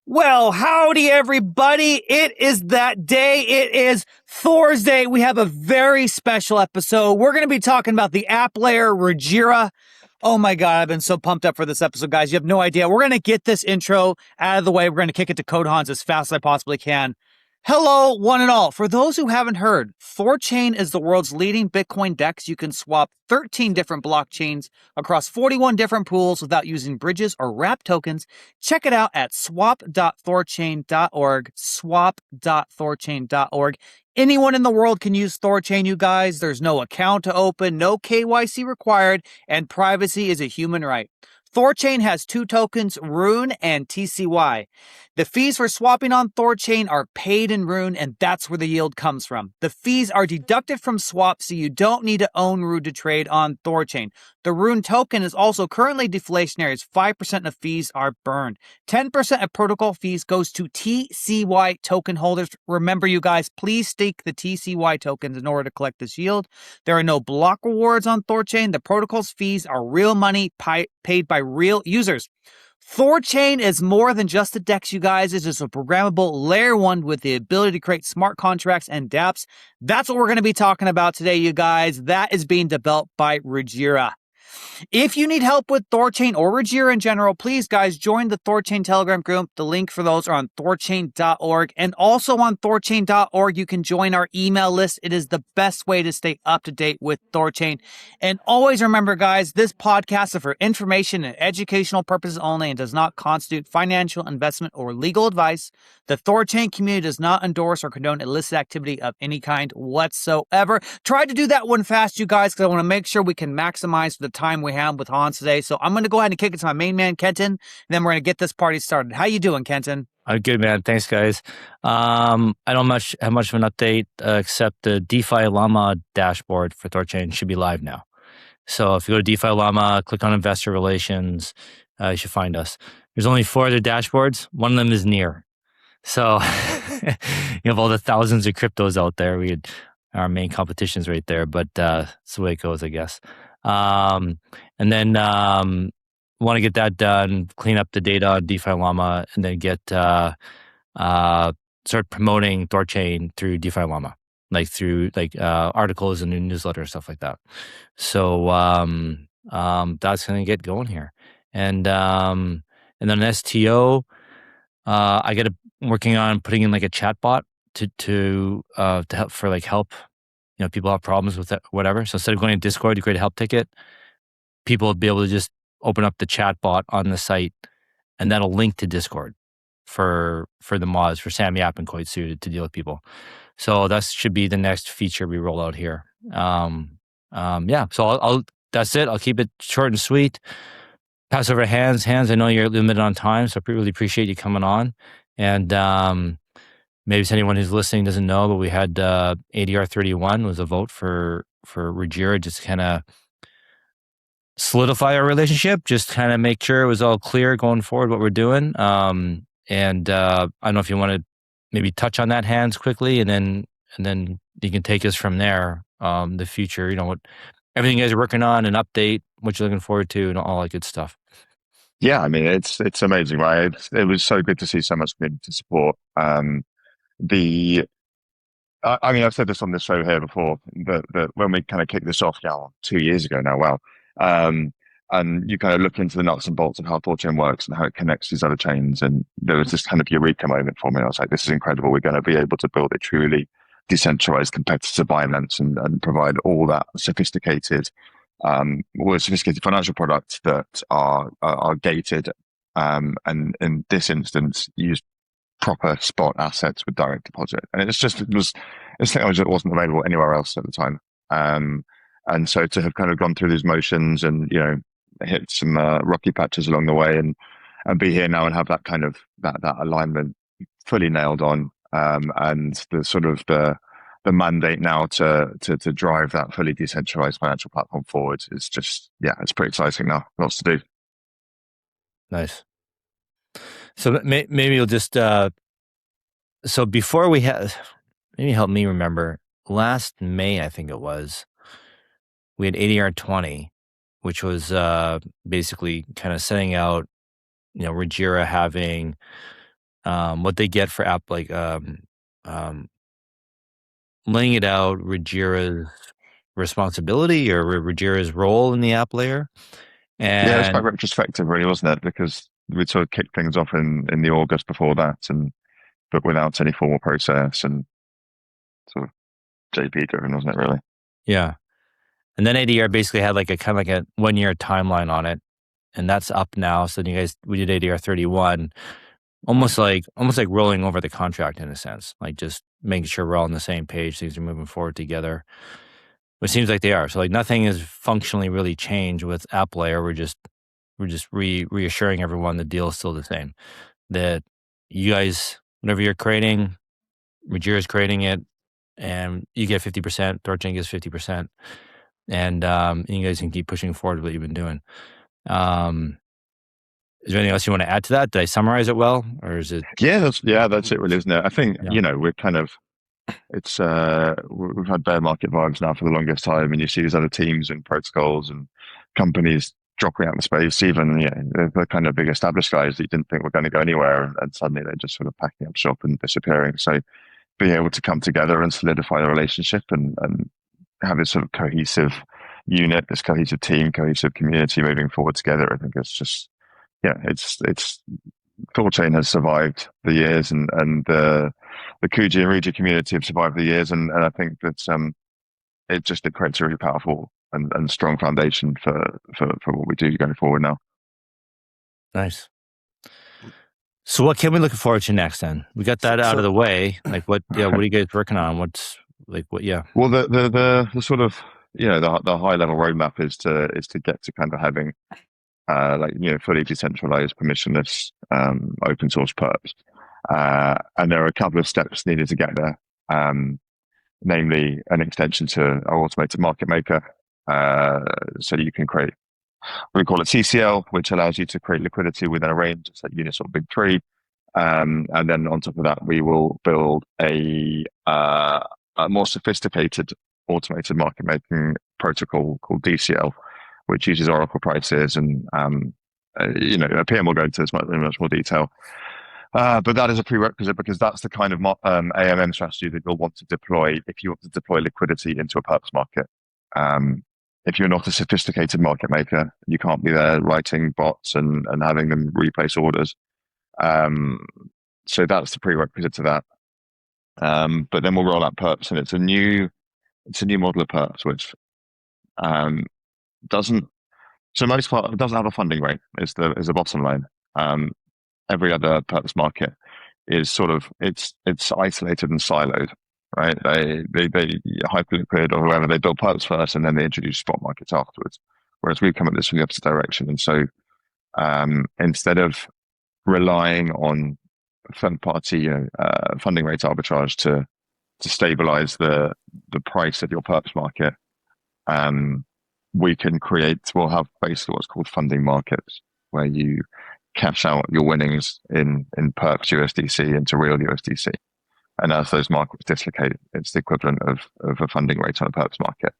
Well, howdy, everybody. It is that day. It is Thursday. We have a very special episode. We're going to be talking about the app layer, Rujira. Oh my God, I've been so pumped up for this episode, guys. You have no idea. We're going to get this intro out of the way. We're going to kick it to Code Hans as fast as I possibly can. Hello, one and all. For those who haven't heard, THORChain is the world's leading Bitcoin DEX. You can swap 13 different blockchains across 41 different pools without using bridges or wrap tokens. Check it out at swap.thorchain.org, swap.thorchain.org. Anyone in the world can use THORChain, you guys. There's no account to open, no KYC required, and privacy is a human right. THORChain has two tokens, Rune and TCY. The fees for swapping on THORChain are paid in Rune, and that's where the yield comes from. The fees are deducted from swap, so you don't need to own RujiTrade on THORChain. The Rune token is also currently deflationary, as 5% of fees are burned. 10% of protocol fees goes to TCY token holders. Remember, you guys, please stake the TCY tokens in order to collect this yield. There are no block rewards on THORChain. The protocol's fees are real money paid by real users. THORChain is more than just a DEX, you guys. It's just a programmable layer 1 with the ability to create smart contracts and dApps. That's what we're going to be talking about today, you guys. That is being developed by Rujira. If you need help with THORChain or Rujira in general, please, guys, join the THORChain Telegram group. The link for those are on THORChain.org. And also on THORChain.org, you can join our email list. It is the best way to stay up to date with THORChain. And always remember, guys, this podcast is for information and educational purposes only and does not constitute financial, investment, or legal advice. The THORChain community does not endorse or condone illicit activity of any kind whatsoever. Try to do that one fast, you guys, because I want to make sure we can maximize the time we have with Hans today. So I'm going to go ahead and kick it to my main man, Kenton, and then we're going to get this party started. How you doing, Kenton? I'm good, man. Thanks, guys. I don't have much of an update except the DeFi Llama dashboard for THORChain should be live now. So if you go to DeFi Llama, click on Investor Relations, you should find us. There's only 4 other dashboards. One of them is near. So you have all the thousands of cryptos out there. We had our main competitions right there, but that's the way it goes, I guess. And then want to get that done, clean up the data on DeFi Llama, and then get start promoting THORChain through DeFi Llama, like through articles and newsletter stuff like that. So that's going to get going here, and then STO, I got working on putting in like a chat bot to help for help. You know, people have problems with that, whatever. So instead of going to Discord to create a help ticket, people will be able to just open up the chat bot on the site, and that'll link to Discord for the mods, for Sam Yap and Koitsu to deal with people. So that should be the next feature we roll out here. Yeah. So I'll that's it. I'll keep it short and sweet. Pass over to Hans. Hans, I know you're limited on time, so I really appreciate you coming on. And maybe anyone who's listening doesn't know, but we had ADR 31 was a vote for Rujira, just kind of solidify our relationship, just kind of make sure it was all clear going forward what we're doing. And I don't know if you want to maybe touch on that, Hans, quickly, and then you can take us from there. The future, you know, what everything you guys are working on, an update, what you're looking forward to, and all that good stuff. Yeah, I mean, it's amazing, right? It was so good to see so much community support. I mean, I've said this on this show here before, that when we kind of kicked this off now 2 years ago now, and you kind of look into the nuts and bolts of how THORChain works and how it connects to these other chains, and there was this kind of eureka moment for me. I was like, this is incredible. We're going to be able to build a truly decentralized competitor to Binance and provide all that sophisticated financial products that are gated, and in this instance use proper spot assets with direct deposit. And it's technology that wasn't available anywhere else at the time. And so to have kind of gone through these motions and, you know, hit some rocky patches along the way and be here now and have that kind of that alignment fully nailed on, and the sort of the mandate now to drive that fully decentralized financial platform forward is just, yeah, it's pretty exciting now. Lots to do. Nice. So maybe you'll just so before we had, maybe help me remember, last May I think it was, we had ADR 20, which was basically kind of setting out, you know, Rujira having what they get for laying it out Rujira's responsibility or Rujira's role in the app layer. Yeah, it was quite And retrospective, really, wasn't it? Because we sort of kicked things off in the August before that, but without any formal process and sort of JP driven, wasn't it? Really? yeah. And then ADR basically had like a kind of like a 1 year timeline on it. And that's up now. So then we did ADR 31, almost like rolling over the contract in a sense, like just making sure we're all on the same page, things are moving forward together. It seems like they are. So like nothing is functionally really changed with app layer. We're just reassuring everyone the deal is still the same. That you guys, whatever you're creating, Rujira is creating it, and you get 50%. THORChain gets 50%, and you guys can keep pushing forward with what you've been doing. Is there anything else you want to add to that? Did I summarize it well, or is it? Yeah, that's it, really, isn't it? I think we're kind of we've had bear market vibes now for the longest time, and you see these other teams and protocols and companies dropping out in the space, even the kind of big established guys that you didn't think were going to go anywhere, and suddenly they're just sort of packing up shop and disappearing. So being able to come together and solidify the relationship and have this sort of cohesive unit, this cohesive team, cohesive community moving forward together, I think it's just it's THORChain has survived the years, and the Kujira and Rujira community have survived the years, and I think that it creates a really powerful and strong foundation for what we do going forward now. Nice. So what can we look forward to next then? We got that out of the way. Like what are you guys working on? What's like what Well, the sort of the high level roadmap is to get to kind of having fully decentralized, permissionless, open source perps. And there are a couple of steps needed to get there. Namely an extension to our automated market maker. So you can create, we call it CCL, which allows you to create liquidity within a range of Uniswap Big Three. And then on top of that, we will build a more sophisticated automated market making protocol called DCL, which uses Oracle prices, and a PM will go into this in much more detail. But that is a prerequisite because that's the kind of AMM strategy that you'll want to deploy if you want to deploy liquidity into a perps market. If you're not a sophisticated market maker, you can't be there writing bots and having them replace orders. So that's the prerequisite to that. But then we'll roll out perps, and it's a new model of perps which doesn't have a funding rate is the bottom line. Every other perps market is sort of it's isolated and siloed, right? They Hyperliquid or whoever, they build perps first and then they introduce spot markets afterwards. Whereas we come at this from the opposite direction, and so instead of relying on third party funding rate arbitrage to stabilize the price of your perps market, we'll have basically what's called funding markets, where you cash out your winnings in perps USDC into real USDC. And as those markets dislocate, it's the equivalent of a funding rate on a perps market.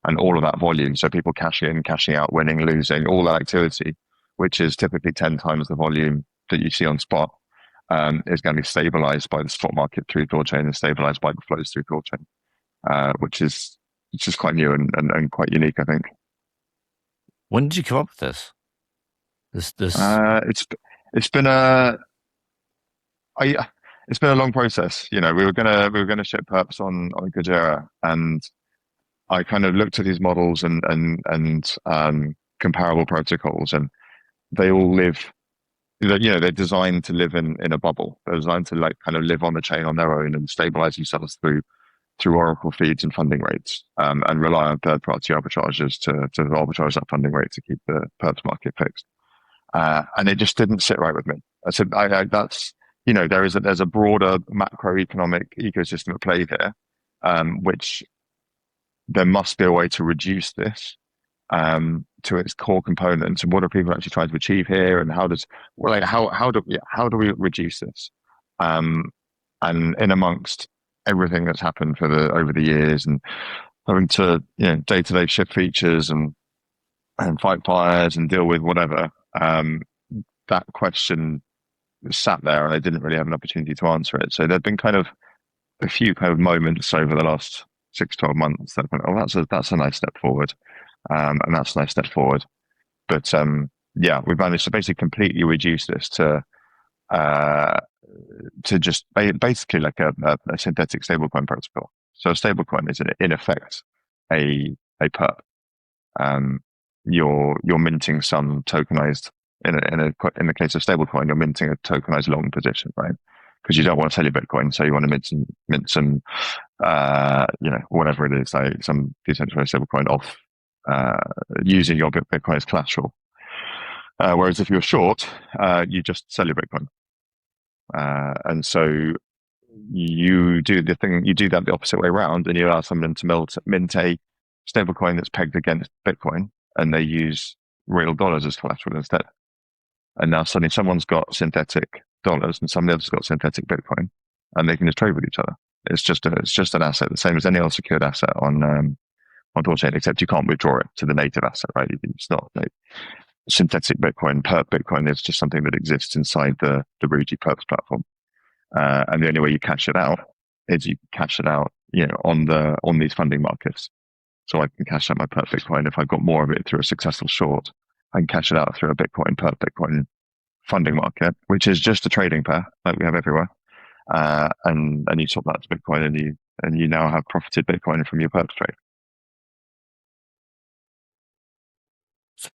And all of that volume, so people cashing in, cashing out, winning, losing, all that activity, which is typically 10 times the volume that you see on spot, is going to be stabilized by the spot market through THORChain and stabilized by the flows through THORChain, which is quite new and quite unique, I think. When did you come up with this? It's been a long process. We were gonna ship perps on Kujira, and I kind of looked at these models and comparable protocols, and they all live. They're designed to live in a bubble. They're designed to kind of live on the chain on their own and stabilize themselves through Oracle feeds and funding rates, and rely on third-party arbitragers to arbitrage that funding rate to keep the perps market fixed. And it just didn't sit right with me. I said, that's, there's a broader macroeconomic ecosystem at play here, which there must be a way to reduce this to its core components. And what are people actually trying to achieve here? And how do we reduce this? And in amongst everything that's happened over the years, and having to day-to-day ship features and fight fires and deal with whatever, that question sat there and they didn't really have an opportunity to answer it. So there'd been kind of a few kind of moments over the last 6-12 months that went, oh, that's a nice step forward, and that's a nice step forward. But yeah, we've managed to basically completely reduce this to just basically like a synthetic stablecoin protocol. So a stablecoin is in effect a perp. You're minting some tokenized in the case of stablecoin, you're minting a tokenized long position, right? Because you don't want to sell your Bitcoin, so you want to mint some whatever it is, like some decentralized stablecoin off using your Bitcoin as collateral. Whereas if you're short, you just sell your Bitcoin. And so you do that the opposite way around, and you allow someone to mint a stablecoin that's pegged against Bitcoin, and they use real dollars as collateral instead. And now suddenly someone's got synthetic dollars and somebody else has got synthetic Bitcoin, and they can just trade with each other. It's just an asset, the same as any other secured asset on THORChain, except you can't withdraw it to the native asset, right? It's not like synthetic Bitcoin, perp Bitcoin. It's just something that exists inside the Ruji perps platform. And the only way you cash it out is you cash it out, on these funding markets. So I can cash out my perp Bitcoin if I've got more of it through a successful short. I can cash it out through a perp Bitcoin funding market, which is just a trading pair like we have everywhere. And you swap that to Bitcoin, and you now have profited Bitcoin from your perps trade.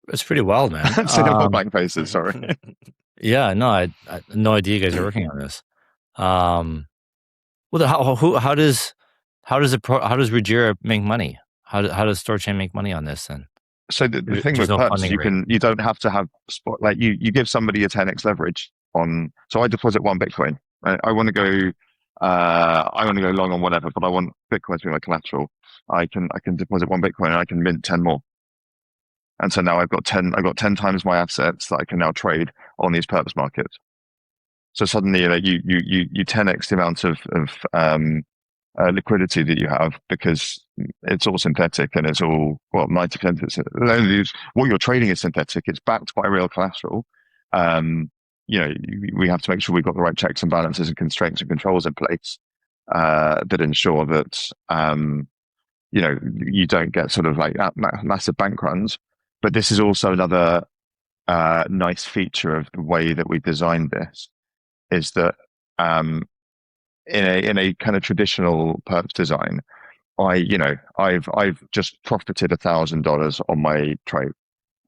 It's pretty wild, man. So no more blank faces. Sorry. Yeah, no, I no idea you guys are working on this. Well, how does Rujira make money? How does THORChain make money on this then? So the thing with perps, you don't have to have spot, like you give somebody a 10x leverage on. So I deposit one Bitcoin. Right? I want to go long on whatever, but I want Bitcoin to be my collateral. I can deposit one Bitcoin and I can mint 10 more. And so now I've got 10 times my assets that I can now trade on these perps markets. So suddenly, you 10x the amount of liquidity that you have, because it's all synthetic and it's all 90%. What you're trading is synthetic. It's backed by real collateral. We have to make sure we've got the right checks and balances and constraints and controls in place that ensure that you don't get sort of like massive bank runs. But this is also another nice feature of the way that we designed this, is that in a kind of traditional perps design, I've just profited $1,000 on my trade,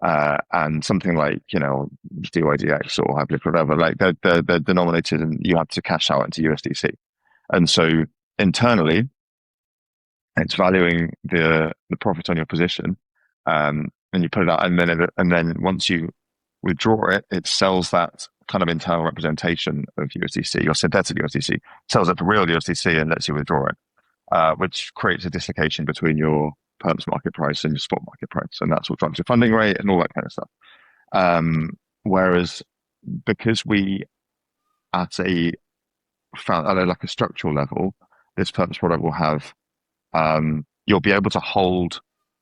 and something like DYDX or Hyperliquid, whatever, like they're denominated, and you have to cash out into USDC, and so internally, it's valuing the profit on your position, and you put it out, and then once you withdraw it, it sells that kind of internal representation of USDC, your synthetic USDC, sells it for real USDC and lets you withdraw it, which creates a dislocation between your perps market price and your spot market price, and that's what drives your funding rate and all that kind of stuff. Whereas because we at a structural level, this perps product will have, you'll be able to hold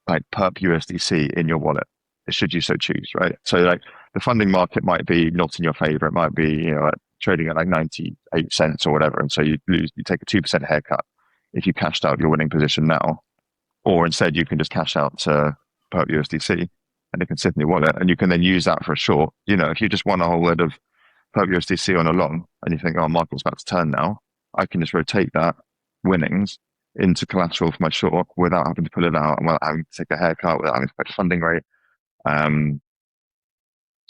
like perp USDC in your wallet, should you so choose, right? So like the funding market might be not in your favor. It might be, trading at like 98 cents or whatever. And so you take a 2% haircut if you cashed out your winning position now, or instead you can just cash out to perp USDC and it can sit in your wallet, and you can then use that for a short. If you just won a whole load of perp USDC on a long and you think, oh, market's about to turn now, I can just rotate that winnings into collateral for my short without having to pull it out and without having to take a haircut, without having to pay funding rate.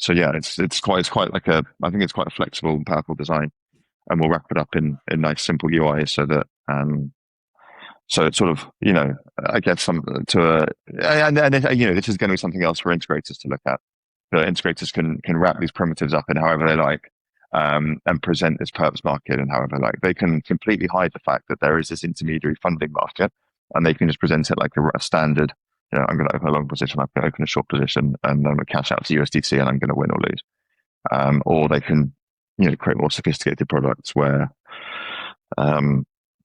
So yeah, it's quite like I think it's quite a flexible and powerful design, and we'll wrap it up in nice simple UI so that so it's sort of I guess this is going to be something else for integrators to look at. The integrators can wrap these primitives up in however they like, and present this perps market and however like. They can completely hide the fact that there is this intermediary funding market, and they can just present it like a standard. I'm going to open a long position, I'm going to open a short position, and then we cash out to USDC, and I'm going to win or lose. Or they can, create more sophisticated products where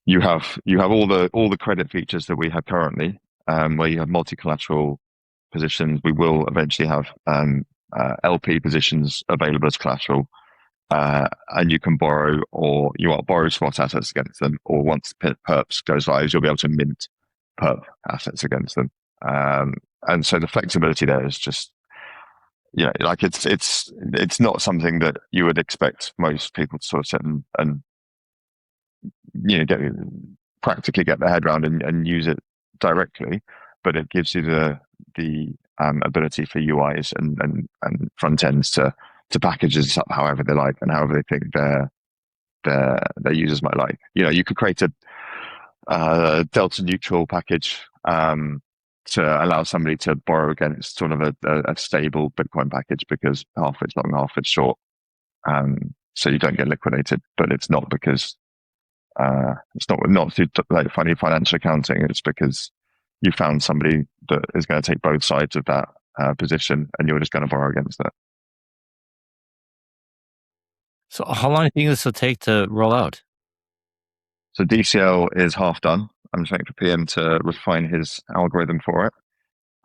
you have all the credit features that we have currently, where you have multi-collateral positions. We will eventually have LP positions available as collateral, and you can borrow spot assets against them, or once perps goes live, you'll be able to mint perp assets against them. And so the flexibility there is just, like it's not something that you would expect most people to sort of sit and practically get their head around and use it directly, but it gives you the ability for UIs and front ends to package this up however they like and however they think their users might like. You could create a delta neutral package to allow somebody to borrow against sort of a stable Bitcoin package, because half it's long, half it's short. So you don't get liquidated, but it's not because it's not through like funny financial accounting. It's because you found somebody that is going to take both sides of that position, and you're just going to borrow against it. So how long do you think this will take to roll out? So DCL is half done. I'm just waiting for PM to refine his algorithm for it.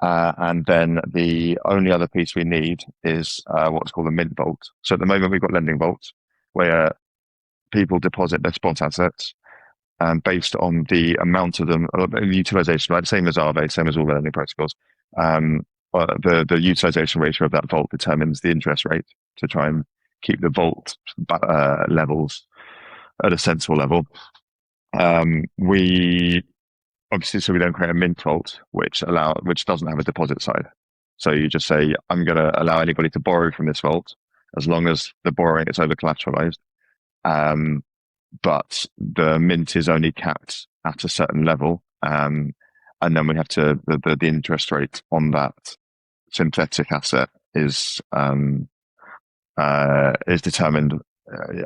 And then the only other piece we need is what's called a mint vault. So at the moment we've got lending vaults where people deposit their spot assets, and based on the amount of them, utilization, right? Same as Aave, same as all the lending protocols. The utilization ratio of that vault determines the interest rate to try and keep the vault levels at a sensible level. We don't create a mint vault which doesn't have a deposit side. So you just say, I'm going to allow anybody to borrow from this vault as long as the borrowing is over collateralized. But the mint is only capped at a certain level. And then we have to, the interest rate on that synthetic asset is determined,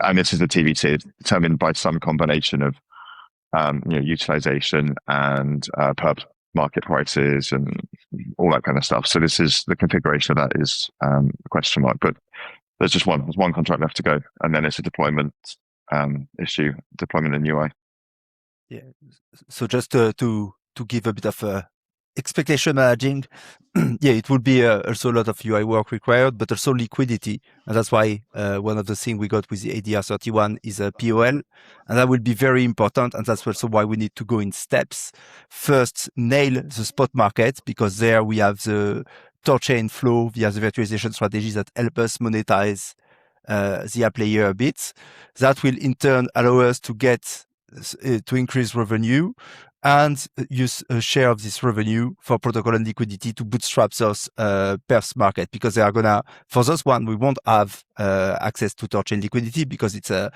and this is the TBC, it's determined by some combination of utilization and perp market prices and all that kind of stuff. So this is the configuration of that is a question mark, but there's one contract left to go, and then it's a deployment issue, deployment in UI. Yeah. So just to give a bit of expectation managing, it will be also a lot of UI work required, but also liquidity. And that's why one of the things we got with the ADR31 is a POL, and that will be very important. And that's also why we need to go in steps. First, nail the spot market, because there we have the THORChain flow via the virtualization strategies that help us monetize the app layer a bit. That will in turn allow us to get to increase revenue and use a share of this revenue for protocol and liquidity to bootstrap those perps market, because they are gonna, for those one, we won't have access to THORChain liquidity because it's there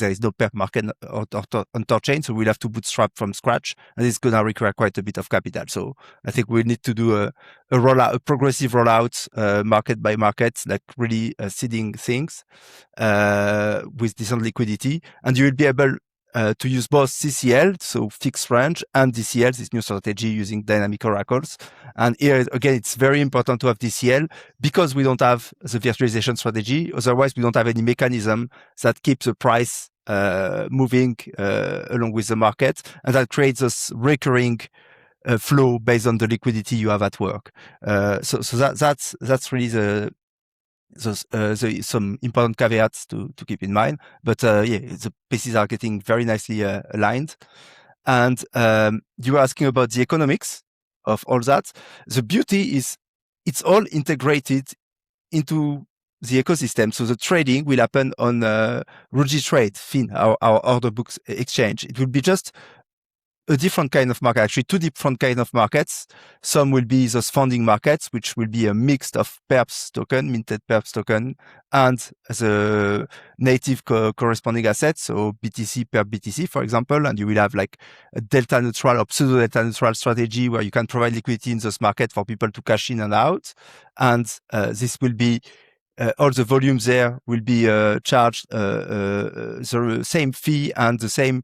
is no perp market on THORChain, so we'll have to bootstrap from scratch, and it's gonna require quite a bit of capital. So I think we need to do a rollout, a progressive rollout, market by market, like really seeding things with decent liquidity, and you will be able to use both CCL, so fixed range, and DCL, this new strategy using dynamic oracles. And here, again, it's very important to have DCL because we don't have the virtualization strategy. Otherwise, we don't have any mechanism that keeps the price moving along with the market, and that creates this recurring flow based on the liquidity you have at work. So that's really some important caveats to keep in mind, but the pieces are getting very nicely aligned. And you were asking about the economics of all that. The beauty is it's all integrated into the ecosystem. So the trading will happen on RujiTrade, Fin, our order books exchange. It will be just a different kind of market, actually two different kind of markets. Some will be those funding markets, which will be a mix of perps token, minted perps token, and the native corresponding assets. So BTC per BTC, for example, and you will have like a delta neutral or pseudo delta neutral strategy where you can provide liquidity in those markets for people to cash in and out. And this will be all the volumes there will be charged the same fee and the same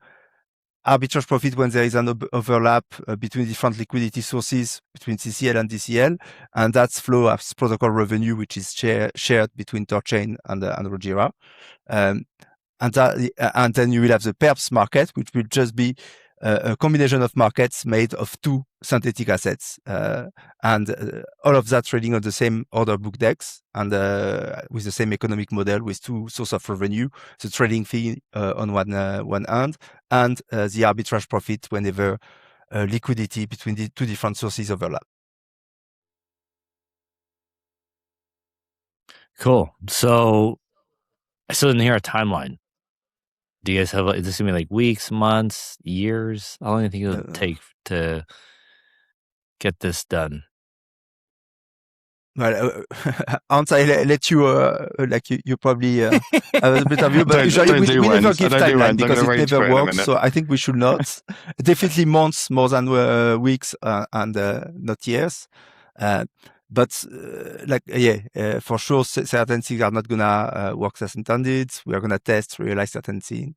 arbitrage profit when there is an overlap between different liquidity sources between CCL and DCL, and that's flow as protocol revenue, which is shared between THORChain and Rujira. And then you will have the perps market, which will just be a combination of markets made of two synthetic assets, and all of that trading on the same order book DEX and with the same economic model with two sources of revenue: the trading fee on one hand, and the arbitrage profit whenever liquidity between the two different sources overlap. Cool. So I still didn't hear a timeline. Do you guys have, is this gonna be like weeks, months, years? How long do you think it'll take to get this done? Well, Hans, I let you, like you probably have a better view, but usually we never give timeline because it never works. So I think we should not. Definitely months more than weeks and not years. But for sure, certain things are not gonna work as intended. We are gonna test, realize certain things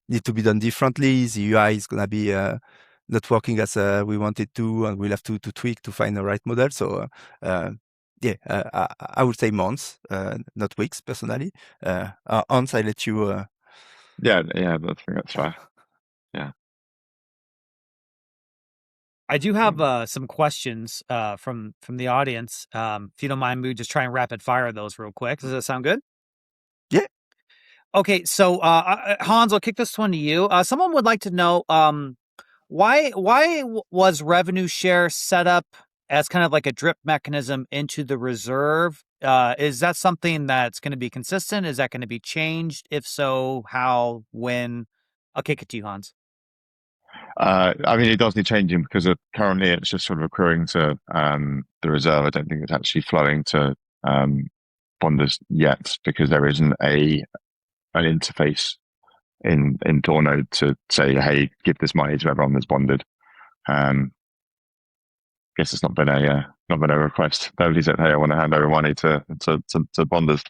need to be done differently. The UI is gonna be not working as we wanted to, and we'll have to tweak to find the right model. So I would say months, not weeks, personally. Hans, I let you. Yeah, I think that's fair. Yeah. I do have some questions from the audience. If you don't mind, we just try and rapid fire those real quick. Does that sound good? Yeah. Okay, so Hans, I'll kick this one to you. Someone would like to know why was revenue share set up as kind of like a drip mechanism into the reserve? Is that something that's going to be consistent? Is that going to be changed? If so, how, when? I'll kick it to you, Hans. I mean, it does need changing because currently it's just sort of accruing to the reserve. I don't think it's actually flowing to bonders yet because there isn't an interface in THORnode to say, hey, give this money to everyone that's bonded. Guess it's not been a request. Nobody said, hey, I want to hand over money to bonders.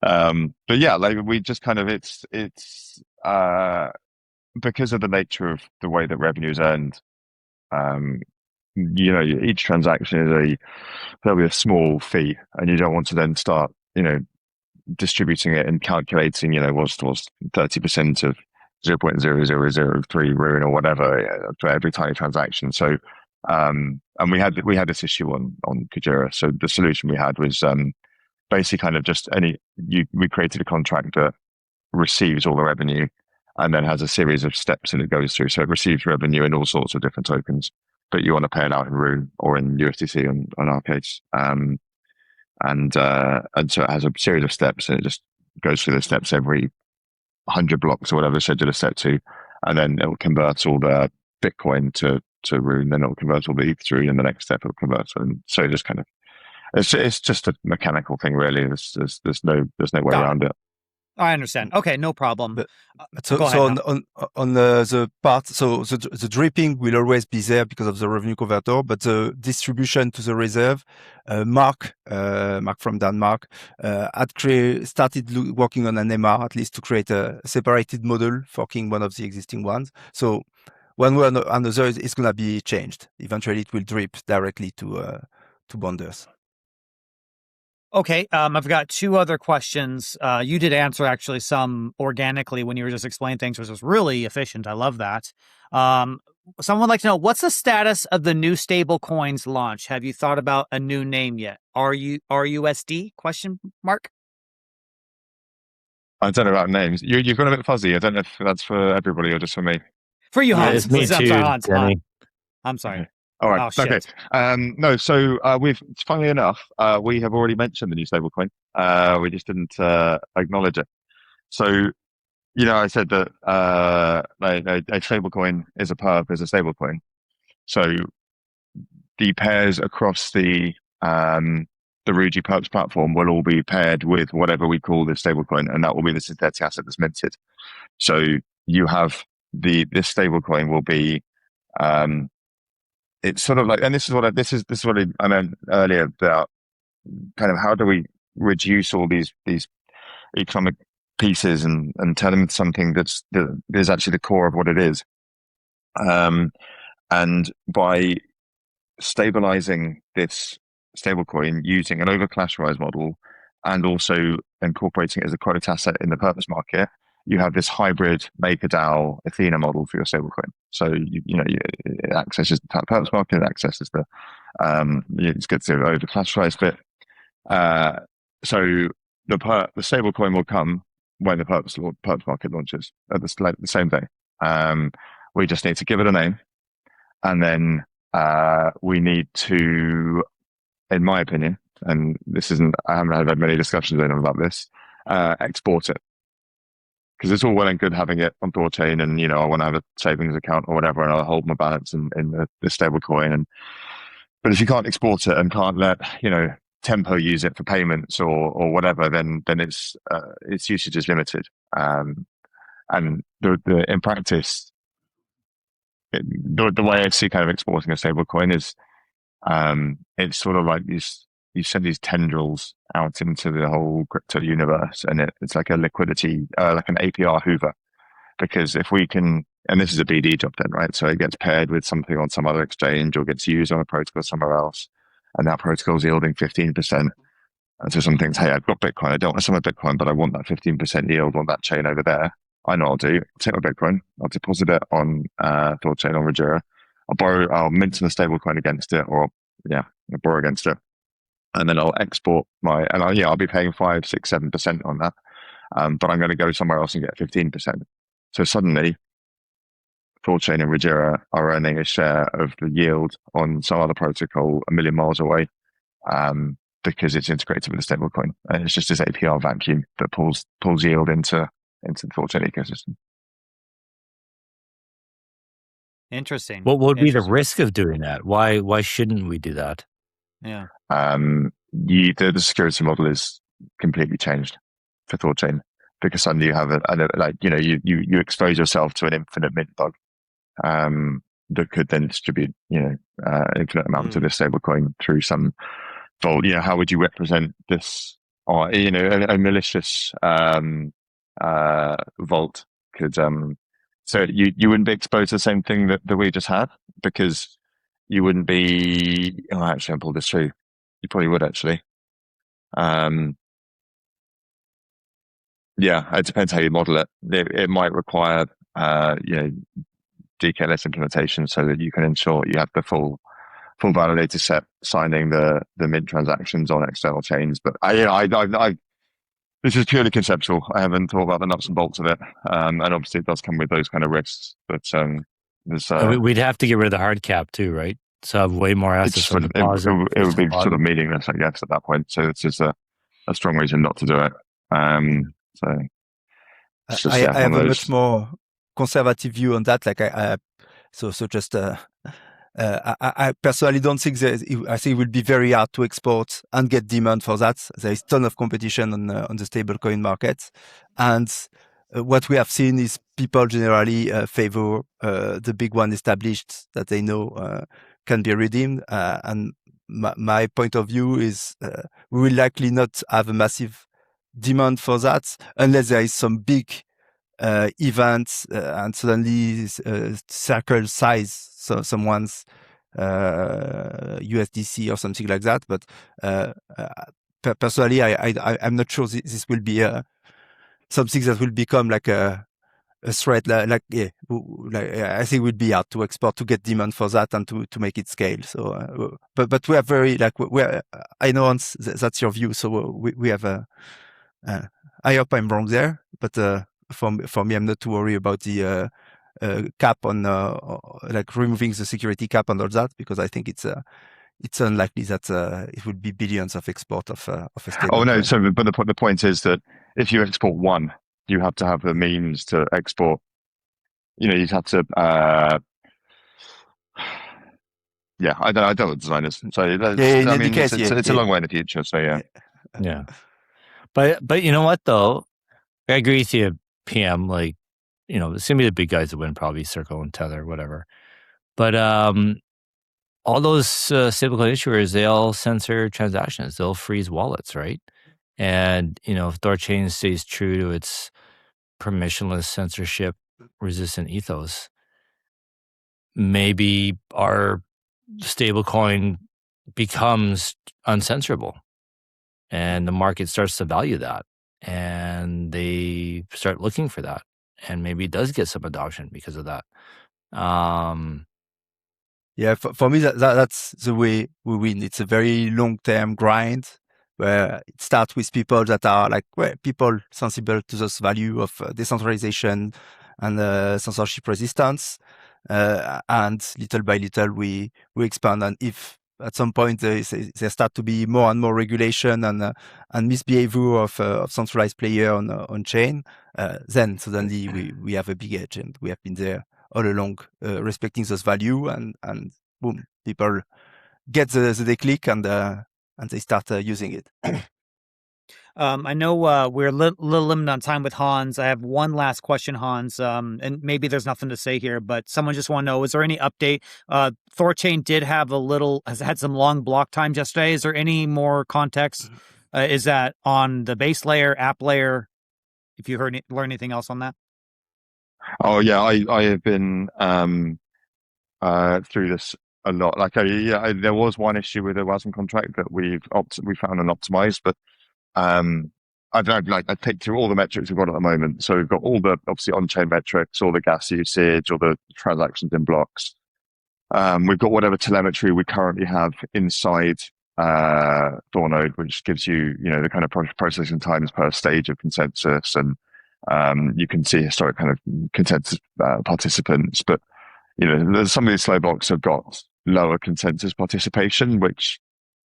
But yeah, like we just kind of it's because of the nature of the way that revenue is earned. Each transaction there'll be a small fee, and you don't want to then start distributing it and calculating what's 30% of 0.0003 rune or whatever for every tiny transaction. So and we had this issue on Kujira. So the solution we had was basically kind of just we created a contract that receives all the revenue and then has a series of steps and it goes through. So it receives revenue in all sorts of different tokens, but you want to pay it out in Rune or in USDC on our case. And so it has a series of steps and it just goes through the steps every 100 blocks or whatever schedule a step to, and then it will convert all the Bitcoin to Rune, then it will convert all the ETH to Rune, and the next step it will convert. And so just kind of, it's just a mechanical thing, really. There's no way around it. I understand. Okay, no problem. So on the part, so the dripping will always be there because of the revenue converter, but the distribution to the reserve, Mark from Denmark, started working on an MR at least to create a separated model, forking one of the existing ones. So one way or another, it's going to be changed. Eventually, it will drip directly to bonders. Okay, I've got two other questions. You did answer actually some organically when you were just explaining things, which was really efficient. I love that. Someone would like to know, what's the status of the new stable coins launch? Have you thought about a new name yet? RUSD? Question mark. I don't know about names. You've got a bit fuzzy. I don't know if that's for everybody or just for me. For you, Hans. It's me too, Hans. I'm sorry. Okay. All right. Oh, shit. Okay. No. So funnily enough, we have already mentioned the new stablecoin. We just didn't acknowledge it. So, I said that a stablecoin is a stablecoin. So the pairs across the Ruji Perps platform will all be paired with whatever we call the stablecoin, and that will be the synthetic asset that's minted. So you have this stablecoin will be it's sort of like, and this is what I meant earlier about kind of how do we reduce all these economic pieces and turn them into something that is actually the core of what it is. And by stabilizing this stablecoin using an over collateralized model and also incorporating it as a quote asset in the purpose market, you have this hybrid MakerDAO Athena model for your stablecoin. So it accesses the purpose market, it accesses the it's good to over classified bit. So the stablecoin will come when the purpose market launches at the same day. We just need to give it a name, and then we need to, in my opinion, and I haven't had many discussions with anyone about this, export it. Because it's all well and good having it on THORChain, and I want to have a savings account or whatever, and I'll hold my balance in the stable coin. But if you can't export it and can't let Tempo use it for payments or whatever, then its usage is limited. And in practice, the way I see kind of exporting a stable coin is it's sort of like you send these tendrils out into the whole crypto universe, and it's like a liquidity, like an APR Hoover. Because if we can, and this is a BD job then, right? So it gets paired with something on some other exchange or gets used on a protocol somewhere else, and that protocol is yielding 15%. And so some things, hey, I've got Bitcoin, I don't want to sell my Bitcoin, but I want that 15% yield on that chain over there. I know what I'll do. I'll take my Bitcoin, I'll deposit it on THORChain on Rujira. I'll mint in a stable coin against it, or I'll borrow against it. And then I'll export I'll be paying 5, 6, 7% on that. But I'm going to go somewhere else and get 15%. So suddenly, THORChain and Rujira are earning a share of the yield on some other protocol a million miles away, because it's integrated with a stablecoin. And it's just this APR vacuum that pulls yield into the THORChain ecosystem. Interesting. What would be the risk of doing that? Why shouldn't we do that? Yeah. The security model is completely changed for THORChain, because suddenly you have you expose yourself to an infinite mint bug that could then distribute infinite amounts of this stablecoin through some vault. How would you represent this? Or a malicious vault could so you wouldn't be exposed to the same thing that we just had, because you wouldn't be. Oh, actually, I pulled this through. You probably would actually. It depends how you model it. It might require DKLS implementation so that you can ensure you have the full validator set signing the mint transactions on external chains. But this is purely conceptual. I haven't thought about the nuts and bolts of it, and obviously it does come with those kind of risks. But we'd have to get rid of the hard cap too, right? So have way more assets on deposit. It would be sort of meaningless, I guess, at that point. So it's just a strong reason not to do it. I have a much more conservative view on that. Like I personally don't think I think it will be very hard to export and get demand for that. There is a ton of competition on the stablecoin market, and what we have seen is people generally favor the big one established that they know can be redeemed. And my point of view is we will likely not have a massive demand for that unless there is some big events and suddenly circle size someone's USDC or something like that. But personally, I'm not sure this will be something that will become like a threat. I think it would be hard to export to get demand for that and to make it scale. So, but we are very I know that's your view. So we have I hope I'm wrong there, but for me, I'm not too worried about the cap on removing the security cap and all that, because I think it's unlikely that it would be billions of export of a stable. Oh no! So, but the point is that if you export one, you have to have the means to export. You'd have to. I don't know what design is. So it's a long way in the future. So yeah. But you know what though, I agree with you, PM. Like, it's gonna be the big guys that win, probably Circle and Tether, whatever. But all those stablecoin issuers, they all censor transactions. They'll freeze wallets, right? And if THORChain stays true to its permissionless, censorship-resistant ethos, maybe our stablecoin becomes uncensorable, and the market starts to value that. and they start looking for that, and maybe it does get some adoption because of that. Yeah, for me, that's the way we win. It's a very long-term grind where it starts with people that are like, well, people sensible to this value of decentralization and censorship resistance. And little by little, we expand. And if at some point there start to be more and more regulation and misbehavior of centralized player on chain, then suddenly we have a big edge, and we have been there all along, respecting those value, and boom, people get the click and they start using it. I know we're a little limited on time with Hans. I have one last question, Hans, and maybe there's nothing to say here, but someone just want to know, is there any update? THORChain did have has had some long block times yesterday. Is there any more context? Is that on the base layer, app layer? If you learn anything else on that? Oh yeah, I have been through this a lot. Like there was one issue with the WASM contract that we found and optimized, but I picked through all the metrics we've got at the moment. So we've got all the obviously on-chain metrics, all the gas usage, all the transactions in blocks. We've got whatever telemetry we currently have inside THORnode, which gives you the kind of processing times per stage of consensus, and you can see historic kind of consensus participants. But some of these slow blocks have got lower consensus participation, which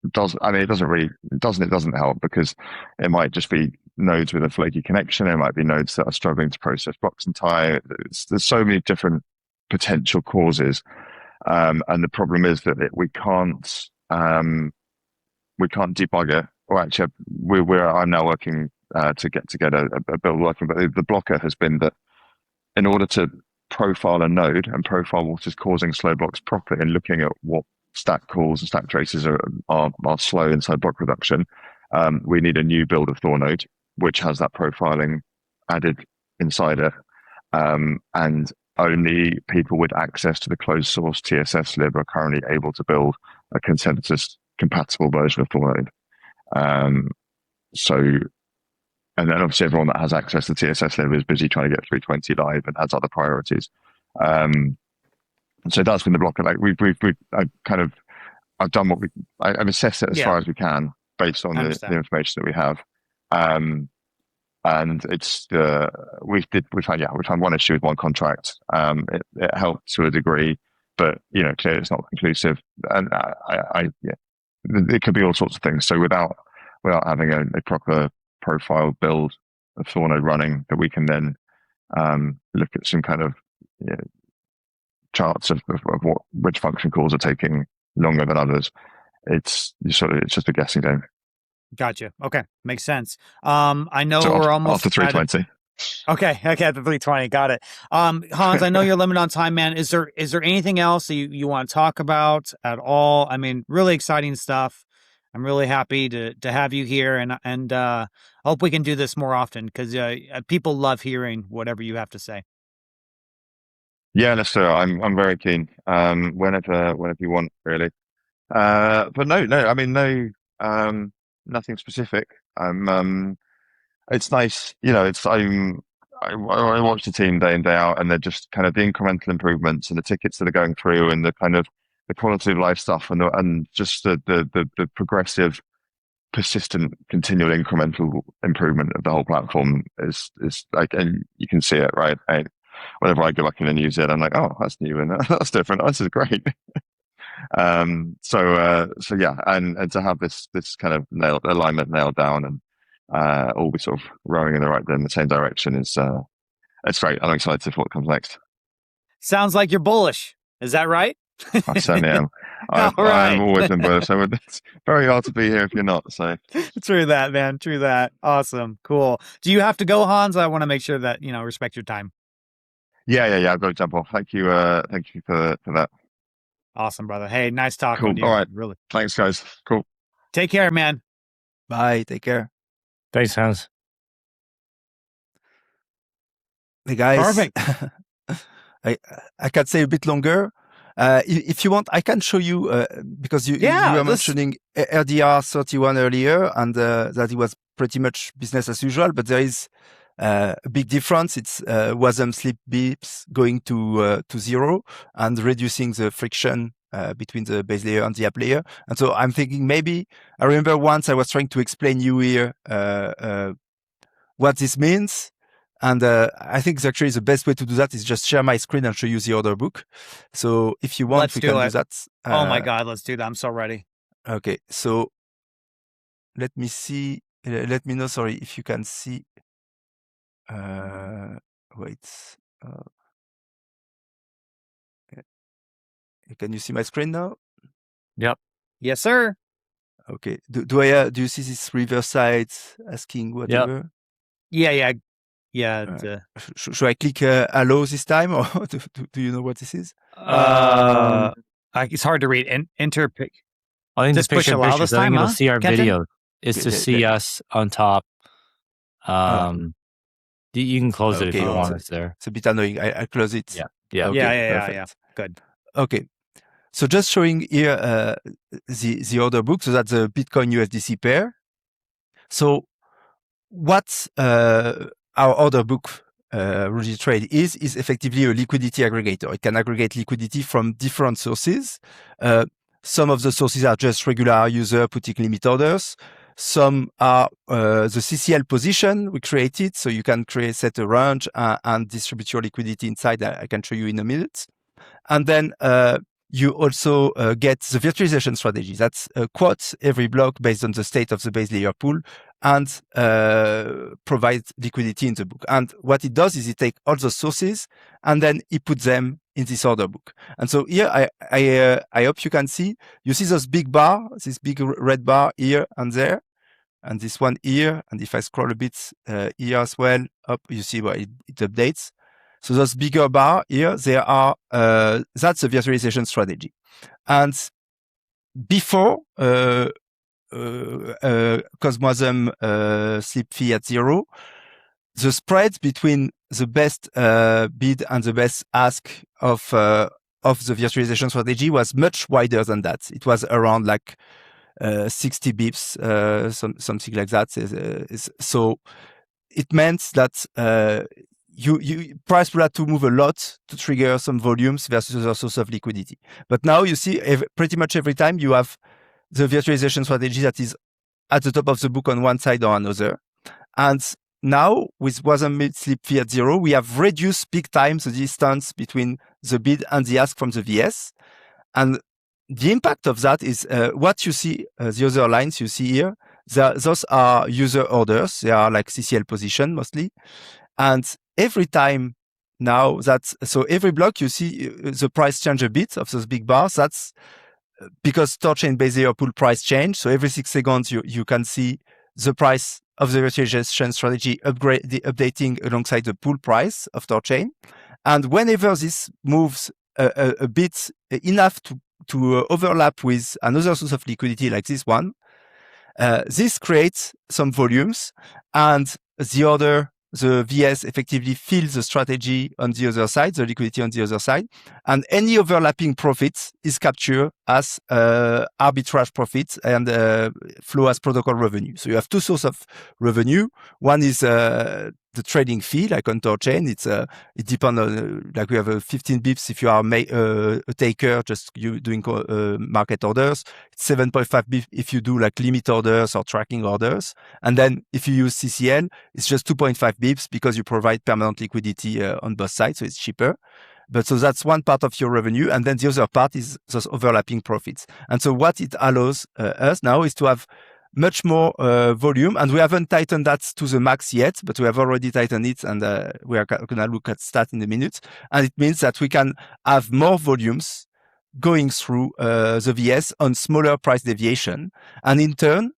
it doesn't help, because it might just be nodes with a flaky connection. It might be nodes that are struggling to process blocks in time. There's so many different potential causes. And the problem is that we can't debug it. Or actually, I'm now working to get a build working, but the blocker has been that in order to profile a node and profile what is causing slow blocks properly, and looking at what stack calls and stack traces are slow inside block reduction, we need a new build of THORnode which has that profiling added inside it, and only people with access to the closed source TSS lib are currently able to build a consensus compatible version of THORnode. And then obviously everyone that has access to TSS lib is busy trying to get 320 live and has other priorities. So that's been the blocker. Like I've done what I've assessed it as far as we can based on the information that we have. And it's we found one issue with one contract. It helped to a degree, but clearly it's not conclusive. And it could be all sorts of things. So without having a proper profile build of THORnode running, that we can then look at some kind of charts of which function calls are taking longer than others. It's just a guessing game. Gotcha. Okay, makes sense. I know so we're almost after 320. Okay, after 320, got it. Hans, I know you're limited on time, man. Is there anything else that you want to talk about at all? I mean, really exciting stuff. I'm really happy to have you here, and hope we can do this more often, because people love hearing whatever you have to say. Yeah, let's do it. I'm very keen. Whenever you want, really. But no. I mean, no. Nothing specific. It's nice. I watch the team day in, day out, and they're just kind of the incremental improvements and the tickets that are going through, and the kind of the quality of life stuff, and just the progressive, persistent, continual incremental improvement of the whole platform is like, and you can see it, right? Whenever I go back in and use it, I'm like, oh, that's new and that's different. This is great. So yeah, and to have this kind of alignment nailed down, and all be sort of rowing in the same direction is it's great. I'm excited for what comes next. Sounds like you're bullish. Is that right? I certainly am. I've always been bullish, so it's very hard to be here if you're not. So true that, man. True that. Awesome. Cool. Do you have to go, Hans? I want to make sure that respect your time. Yeah. I've got to jump off. Thank you for that. Awesome, brother. Hey, nice talking cool. with you. All right. Really. Thanks, guys. Cool. Take care, man. Bye. Take care. Thanks, Hans. Hey, guys. Perfect. I can say a bit longer. If you want, I can show you, because you were mentioning RDR 31 earlier, and that it was pretty much business as usual, but there is a big difference. It's WASM slip bips going to zero and reducing the friction between the base layer and the app layer. And so I'm thinking maybe, I remember once I was trying to explain you here what this means. And I think actually the best way to do that is just share my screen and show you the order book. So if you want, we can do that. Oh my God, let's do that. I'm so ready. Okay, so let me see. Let me know, sorry, if you can see. Wait. Can you see my screen now? Yep. Yes, sir. Okay. Do you see this reverse side asking whatever? Yeah. Should I click allow this time, or do you know what this is? It's hard to read. Enter pick. I think Just the push picture allow pictures. this I think time, it'll huh, see our Kenton? video. It's to see us on top. You can close it if you want. It's there. It's a bit annoying. I close it. Yeah. Okay, Yeah. Good. Okay. So just showing here the order book. So that's the Bitcoin USDC pair. So what our order book RujiTrade is effectively a liquidity aggregator. It can aggregate liquidity from different sources. Some of the sources are just regular user putting limit orders. Some are the CCL position we created, so you can set a range and distribute your liquidity inside. I can show you in a minute. And then you also get the virtualization strategy. That's quotes every block based on the state of the base layer pool and provides liquidity in the book. And what it does is it takes all those sources and then it puts them in this order book. And so here, I hope you can see, you see this big bar, this big red bar here and there, and this one here. And if I scroll a bit here as well, up, you see where it updates. So those bigger bar here, they are, that's a virtualization strategy. And before COSMWASM slip fee at zero, the spread between the best bid and the best ask of the virtualization strategy was much wider than that. It was around like 60 bips, something like that. So it meant that price will have to move a lot to trigger some volumes versus a source of liquidity. But now you see pretty much every time you have the virtualization strategy that is at the top of the book on one side or another. And now with WASM slip fee at zero, we have reduced big time the distance between the bid and the ask from the VS. And the impact of that is what you see, the other lines you see here, those are user orders. They are like CCL position mostly. And every time now so every block you see the price change a bit of those big bars. That's because THORChain base layer pool price change. So every 6 seconds you can see the price of the virtualization strategy updating alongside the pool price of THORChain. And whenever this moves a bit enough to overlap with another source of liquidity like this one, this creates some volumes, and the VS effectively fills the strategy on the other side, the liquidity on the other side, and any overlapping profits is captured as arbitrage profits and flow as protocol revenue. So you have two sources of revenue. One is the trading fee, like on THORChain. It depends on, like we have 15 bips if you are a taker, just you doing market orders. It's 7.5 bips if you do like limit orders or tracking orders. And then if you use CCL, it's just 2.5 bips because you provide permanent liquidity on both sides, so it's cheaper. But so that's one part of your revenue. And then the other part is those overlapping profits. And so what it allows us now is to have much more volume, and we haven't tightened that to the max yet, but we have already tightened it, and we are going to look at stat in a minute. And it means that we can have more volumes going through the VS on smaller price deviation. And in turn,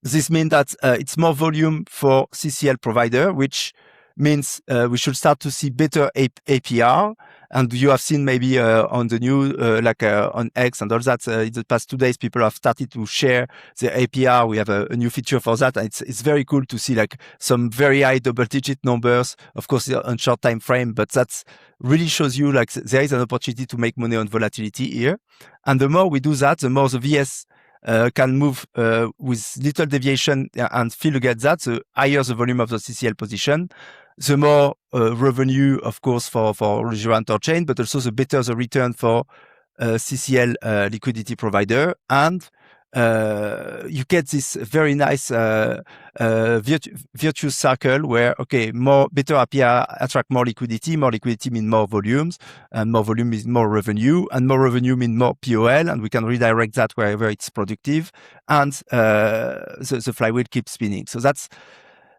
this means that it's more volume for CCL provider, which means we should start to see better APR. And you have seen maybe on the new, on X and all that, in the past 2 days, people have started to share their APR. We have a new feature for that. And it's very cool to see like some very high double-digit numbers, of course, on short time frame, but that's really shows you like there is an opportunity to make money on volatility here. And the more we do that, the more the VS can move with little deviation and still get that. The higher the volume of the CCL position, the more revenue, of course, for Rujira and THORChain, but also the better the return for CCL liquidity provider. And you get this very nice virtuous circle where, okay, better API attract more liquidity mean more volumes, and more volume means more revenue, and more revenue mean more POL, and we can redirect that wherever it's productive, and the flywheel keeps spinning. So that's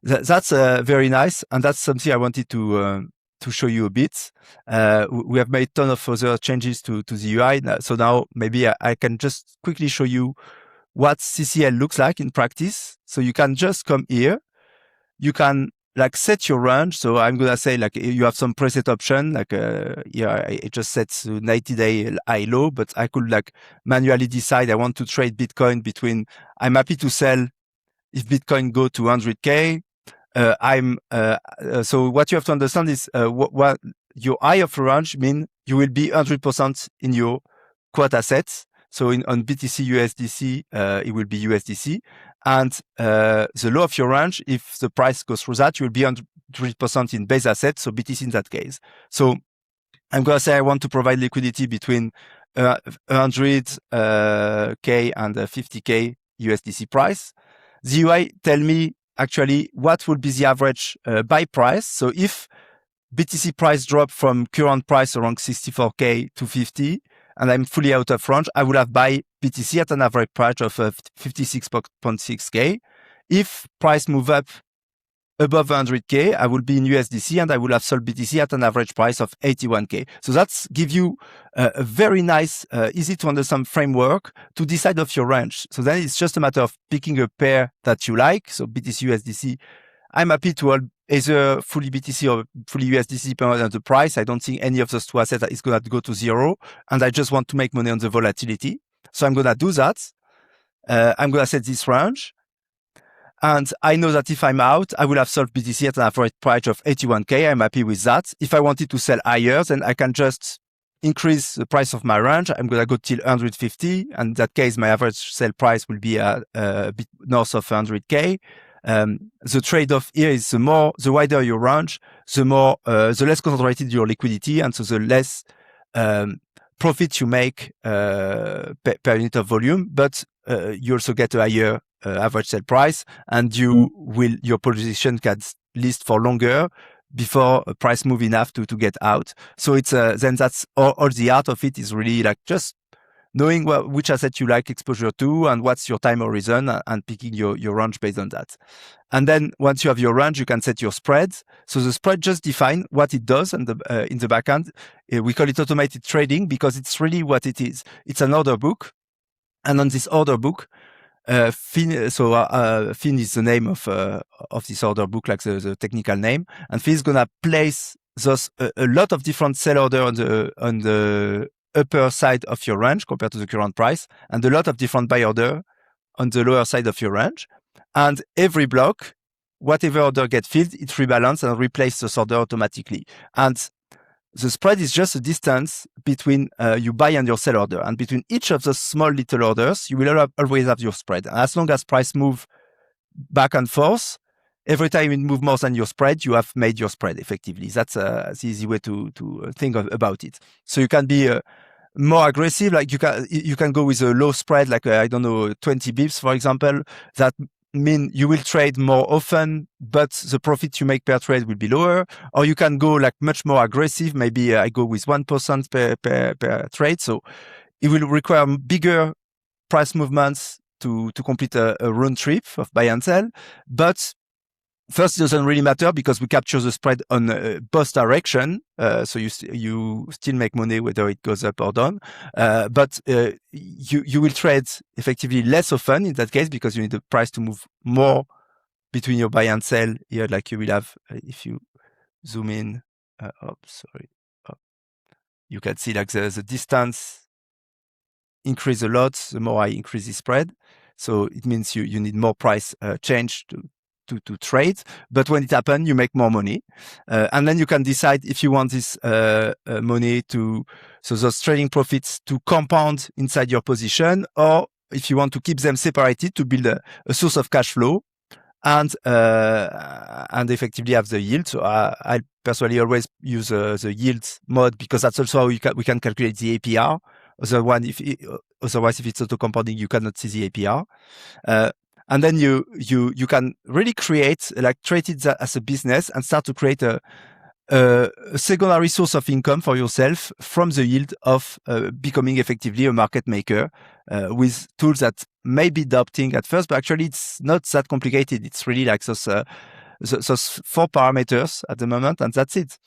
very nice, and that's something I wanted to show you a bit. We have made a ton of further changes to the UI. So now maybe I can just quickly show you what CCL looks like in practice. So you can just come here. You can like set your range. So I'm going to say like you have some preset option, like it just sets 90-day high low, but I could like manually decide I want to trade Bitcoin between, I'm happy to sell if Bitcoin go to 100K. So what you have to understand is what your high of range mean you will be 100% in your quote assets. So on BTC USDC, it will be USDC, and the low of your range, if the price goes through that, you will be 100% in base assets. So BTC in that case. So I'm gonna say I want to provide liquidity between 100K and 50K USDC price. The UI tell me actually what would be the average buy price. So if BTC price drop from current price around 64K to 50, and I'm fully out of range, I would have buy BTC at an average price of 56.6K. If price move up above 100K, I will be in USDC and I will have sold BTC at an average price of 81K. So that's give you a very nice, easy to understand framework to decide of your range. So then it's just a matter of picking a pair that you like. So BTC, USDC, I'm happy to hold either fully BTC or fully USDC depending on the price. I don't think any of those two assets is going to go to zero. And I just want to make money on the volatility. So I'm going to do that. I'm going to set this range. And I know that if I'm out, I will have sold BTC at an average price of 81K. I'm happy with that. If I wanted to sell higher, then I can just increase the price of my range. I'm going to go till 150. And in that case, my average sell price will be a bit north of 100K. The trade-off here is the wider your range, the less concentrated your liquidity, and so the less profit you make per unit of volume. But you also get a higher average sell price, and your position can last for longer before a price move enough to get out. So it's then that's all the art of it is really like just knowing which asset you like exposure to and what's your time horizon, and picking your range based on that. And then once you have your range, you can set your spreads. So the spread just define what it does in the backend. We call it automated trading because it's really what it is. It's an order book. And on this order book, Fin is the name of this order book, like the technical name. And Fin is going to place those a lot of different sell order on the upper side of your range compared to the current price, and a lot of different buy order on the lower side of your range. And every block, whatever order get filled, it rebalances and replaces this order automatically. And the spread is just a distance between your buy and your sell order. And between each of those small little orders, you will always have your spread. And as long as price move back and forth, every time it move more than your spread, you have made your spread effectively. That's the easy way to think about it. So you can be more aggressive. Like you can go with a low spread, like 20 bips, for example. That mean you will trade more often, but the profit you make per trade will be lower. Or you can go like much more aggressive. Maybe I go with 1% per trade. So it will require bigger price movements to complete a round trip of buy and sell. But first, it doesn't really matter because we capture the spread on both direction. So you still make money whether it goes up or down. But you will trade effectively less often in that case because you need the price to move more between your buy and sell here, like you will have if you zoom in. You can see like the distance increase a lot the more I increase the spread. So it means you need more price change to trade, but when it happens, you make more money. And then you can decide if you want this money so those trading profits to compound inside your position, or if you want to keep them separated to build a source of cash flow and effectively have the yield. So I personally always use the yield mode because that's also how we can calculate the APR. Otherwise, if it's auto compounding, you cannot see the APR. And then you can really treat it as a business and start to create a secondary source of income for yourself from the yield of becoming effectively a market maker with tools that may be daunting at first, but actually it's not that complicated. It's really like those 4 parameters at the moment, and that's it.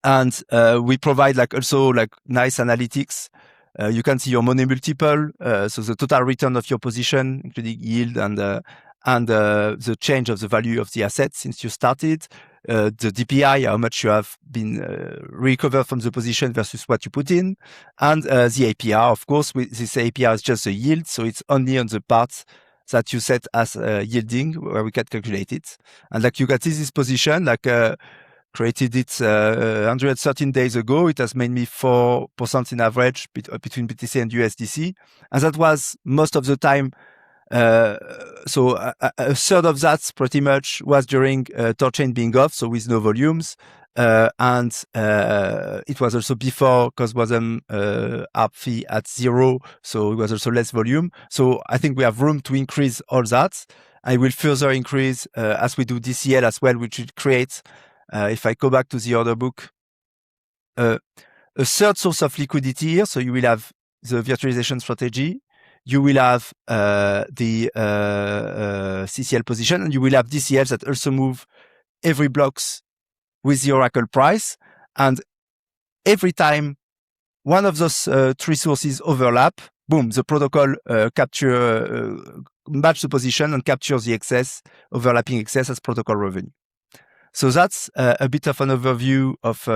And we provide also nice analytics. You can see your money multiple, so the total return of your position, including yield and the change of the value of the asset since you started. The DPI, how much you have been recovered from the position versus what you put in, and the APR. Of course, this APR is just a yield, so it's only on the parts that you set as yielding where we can calculate it. And you can see this position, created it 113 days ago. It has made me 4% in average between BTC and USDC, and that was most of the time. So a third of that pretty much was during THORChain being off, so with no volumes, and it was also before COSMWASM ARB fee at 0, so it was also less volume. So I think we have room to increase all that. I will further increase as we do DCL as well, which will create, if I go back to the order book, a third source of liquidity here. So you will have the virtualization strategy. You will have the CCL position, and you will have DCLs that also move every blocks with the Oracle price. And every time one of those 3 sources overlap, boom, the protocol match the position and captures the overlapping excess as protocol revenue. So that's a bit of an overview of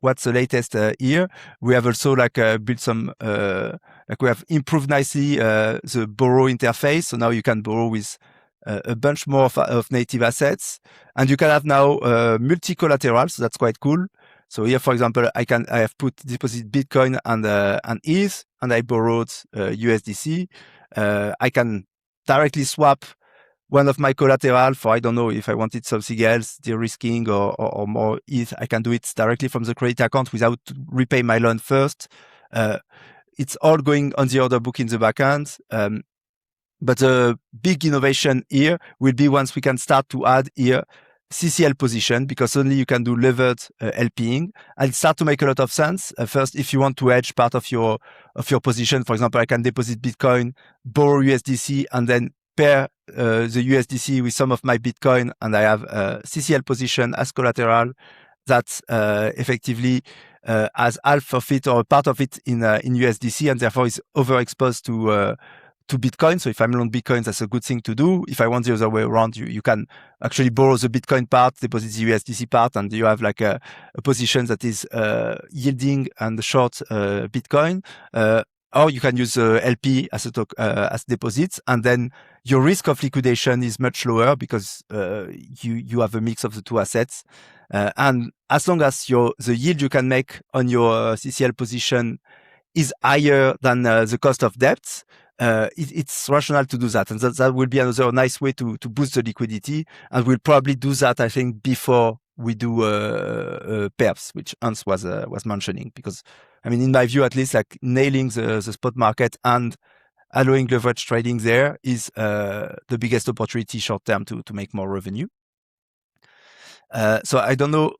what's the latest here. We have also built some, we have improved nicely the borrow interface. So now you can borrow with a bunch more of native assets, and you can have now multi-collateral. So that's quite cool. So here, for example, I have deposit Bitcoin and ETH, and I borrowed USDC. I can directly swap one of my collateral for, I don't know, if I wanted something else, de-risking or more ETH, I can do it directly from the credit account without repay my loan first. It's all going on the order book in the backend. But the big innovation here will be once we can start to add here CCL position, because only you can do levered LPing, and it start to make a lot of sense. First, if you want to hedge part of your position, for example, I can deposit Bitcoin, borrow USDC, and then pair the USDC with some of my Bitcoin, and I have a CCL position as collateral that effectively has half of it or a part of it in USDC, and therefore is overexposed to Bitcoin. So if I'm long Bitcoin, that's a good thing to do. If I want the other way around, you can actually borrow the Bitcoin part, deposit the USDC part, and you have a position that is yielding and short Bitcoin. Or you can use LP as deposits, and then your risk of liquidation is much lower because you have a mix of the 2 assets. And as long as the yield you can make on your CCL position is higher than the cost of debt, it's rational to do that. And that will be another nice way to boost the liquidity. And we'll probably do that, I think, before we do perps, which Hans was mentioning, because I mean, in my view, at least, nailing the spot market and allowing leverage trading there is the biggest opportunity short term to make more revenue. So I don't know.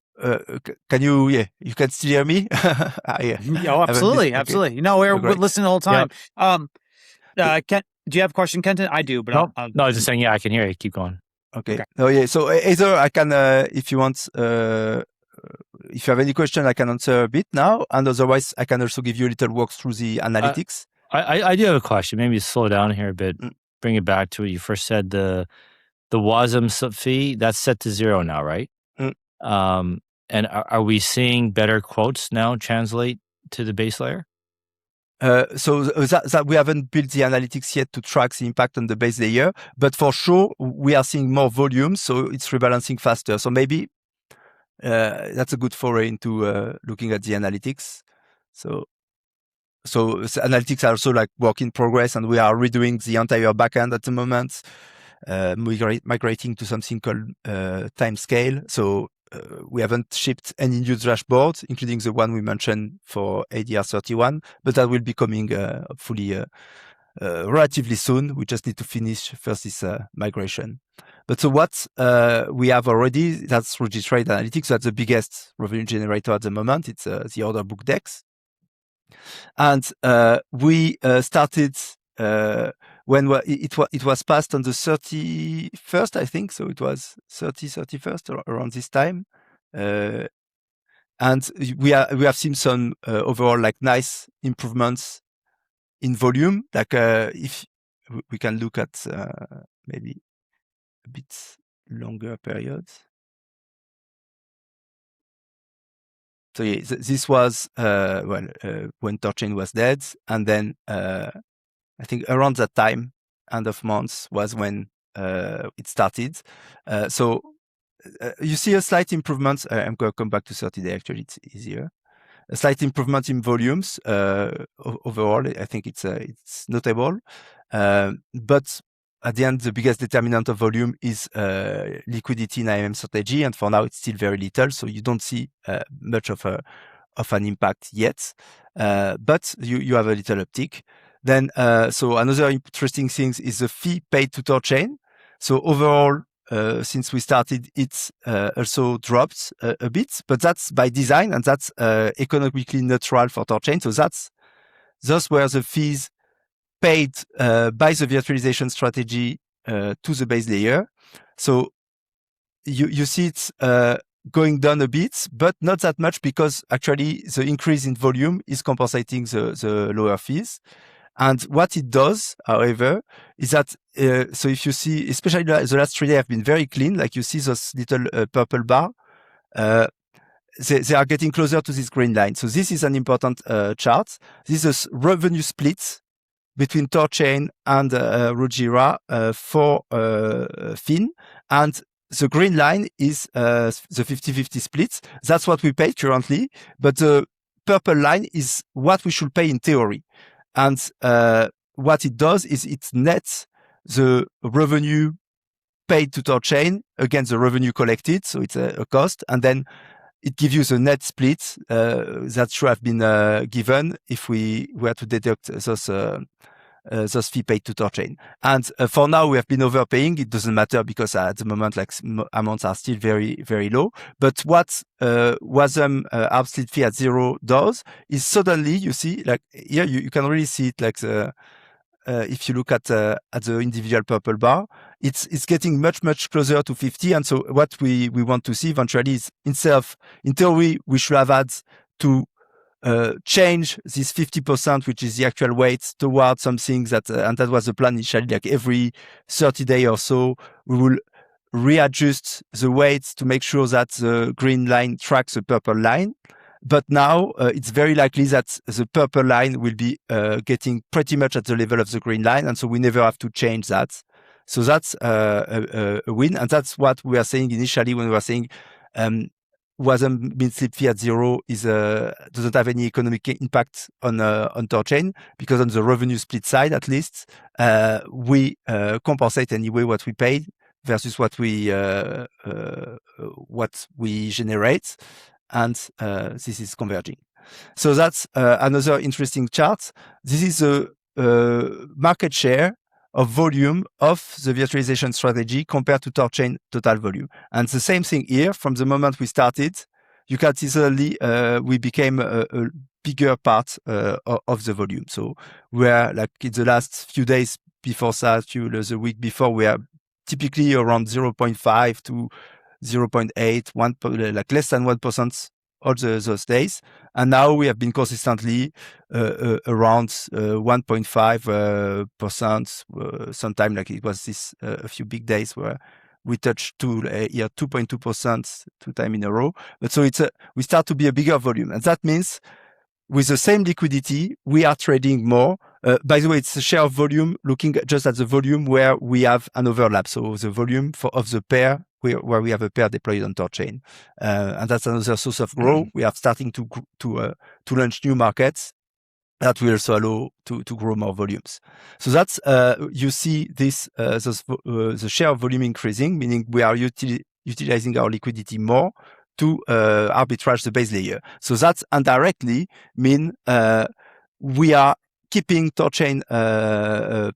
Can you? Yeah, you can still hear me. Oh, absolutely, absolutely. You know, we're listening the whole time. Yeah. Do you have a question, Kenton? I do, but no, I was just saying, yeah, I can hear you. Keep going. Okay. Oh yeah. So either I can, if you want, if you have any question, I can answer a bit now, and otherwise I can also give you a little walk through the analytics. I do have a question. Maybe slow down here a bit. Bring it back to what you first said. The WASM fee, that's set to 0 now, right? And are we seeing better quotes now translate to the base layer? So that we haven't built the analytics yet to track the impact on the base layer, but for sure we are seeing more volume, so it's rebalancing faster. So maybe that's a good foray into looking at the analytics. So analytics are also like work in progress, and we are redoing the entire backend at the moment, migrating to something called Timescale. So we haven't shipped any new dashboard, including the one we mentioned for ADR31, but that will be coming hopefully relatively soon. We just need to finish first this migration. But so what we have already, that's RujiTrade Analytics. That's the biggest revenue generator at the moment. It's the order book DEX. And we started when it was passed on the 31st, I think. So it was 31st around this time. And we have seen some overall like nice improvements in volume. Like if we can look at maybe a bit longer periods. So yeah, this was when THORChain was dead, and then I think around that time, end of month, was when it started. So you see a slight improvement. I'm going to come back to 30-day. Actually, it's easier. A slight improvement in volumes overall. I think it's notable, but at the end, the biggest determinant of volume is liquidity in IMM strategy, and for now, it's still very little. So you don't see much of an impact yet, but you have a little uptick. Then, so another interesting thing is the fee paid to THORChain. So overall, since we started, it's also dropped a bit, but that's by design, and that's economically neutral for THORChain. So those were the fees paid by the virtualization strategy to the base layer. So you see it's going down a bit, but not that much, because actually the increase in volume is compensating the lower fees. And what it does, however, is that, so if you see, especially the last 3 days have been very clean, like you see those little purple bar, they are getting closer to this green line. So this is an important chart. This is a revenue split between THORChain and Rujira for Fin. And the green line is the 50-50 split. That's what we pay currently. But the purple line is what we should pay in theory. And what it does is it nets the revenue paid to THORChain against the revenue collected. So it's a cost. And then it gives you the net split that should have been given if we were to deduct those fee paid to THORChain. And for now, we have been overpaying. It doesn't matter, because at the moment, like amounts are still very, very low. But what WASM split fee at 0 does is suddenly you see, like here, you can really see it, like the if you look at the individual purple bar, it's getting much, much closer to 50. And so what we want to see eventually is, instead of, in theory, we should have had to change this 50%, which is the actual weight, towards something that, and that was the plan initially, like every 30 days or so, we will readjust the weights to make sure that the green line tracks the purple line. But now it's very likely that the purple line will be getting pretty much at the level of the green line. And so we never have to change that. So that's a win. And that's what we are saying initially when we were saying WASM MinBPS fee at 0 is doesn't have any economic impact on THORChain, because on the revenue split side, at least, we compensate anyway what we paid versus what we generate. And this is converging. So that's another interesting chart. This is a market share of volume of the virtualization strategy compared to THORChain total volume. And the same thing here. From the moment we started, you can see suddenly we became a bigger part of the volume. So we're like in the last few days before that, the week before, we are typically around 0.5 to 0.8, like less than 1% all those days. And now we have been consistently around 1.5%. Sometime, like it was this a few big days where we touched 2.2% 2 times in a row. But so we start to be a bigger volume. And that means with the same liquidity, we are trading more. By the way, it's a share of volume, looking just at the volume where we have an overlap. So the volume of the pair where we have a pair deployed on THORChain. And that's another source of growth. We are starting to launch new markets. that will also allow to grow more volumes. So that's you see this the share of volume increasing, meaning we are utilizing our liquidity more to arbitrage the base layer. So that indirectly mean we are keeping THORChain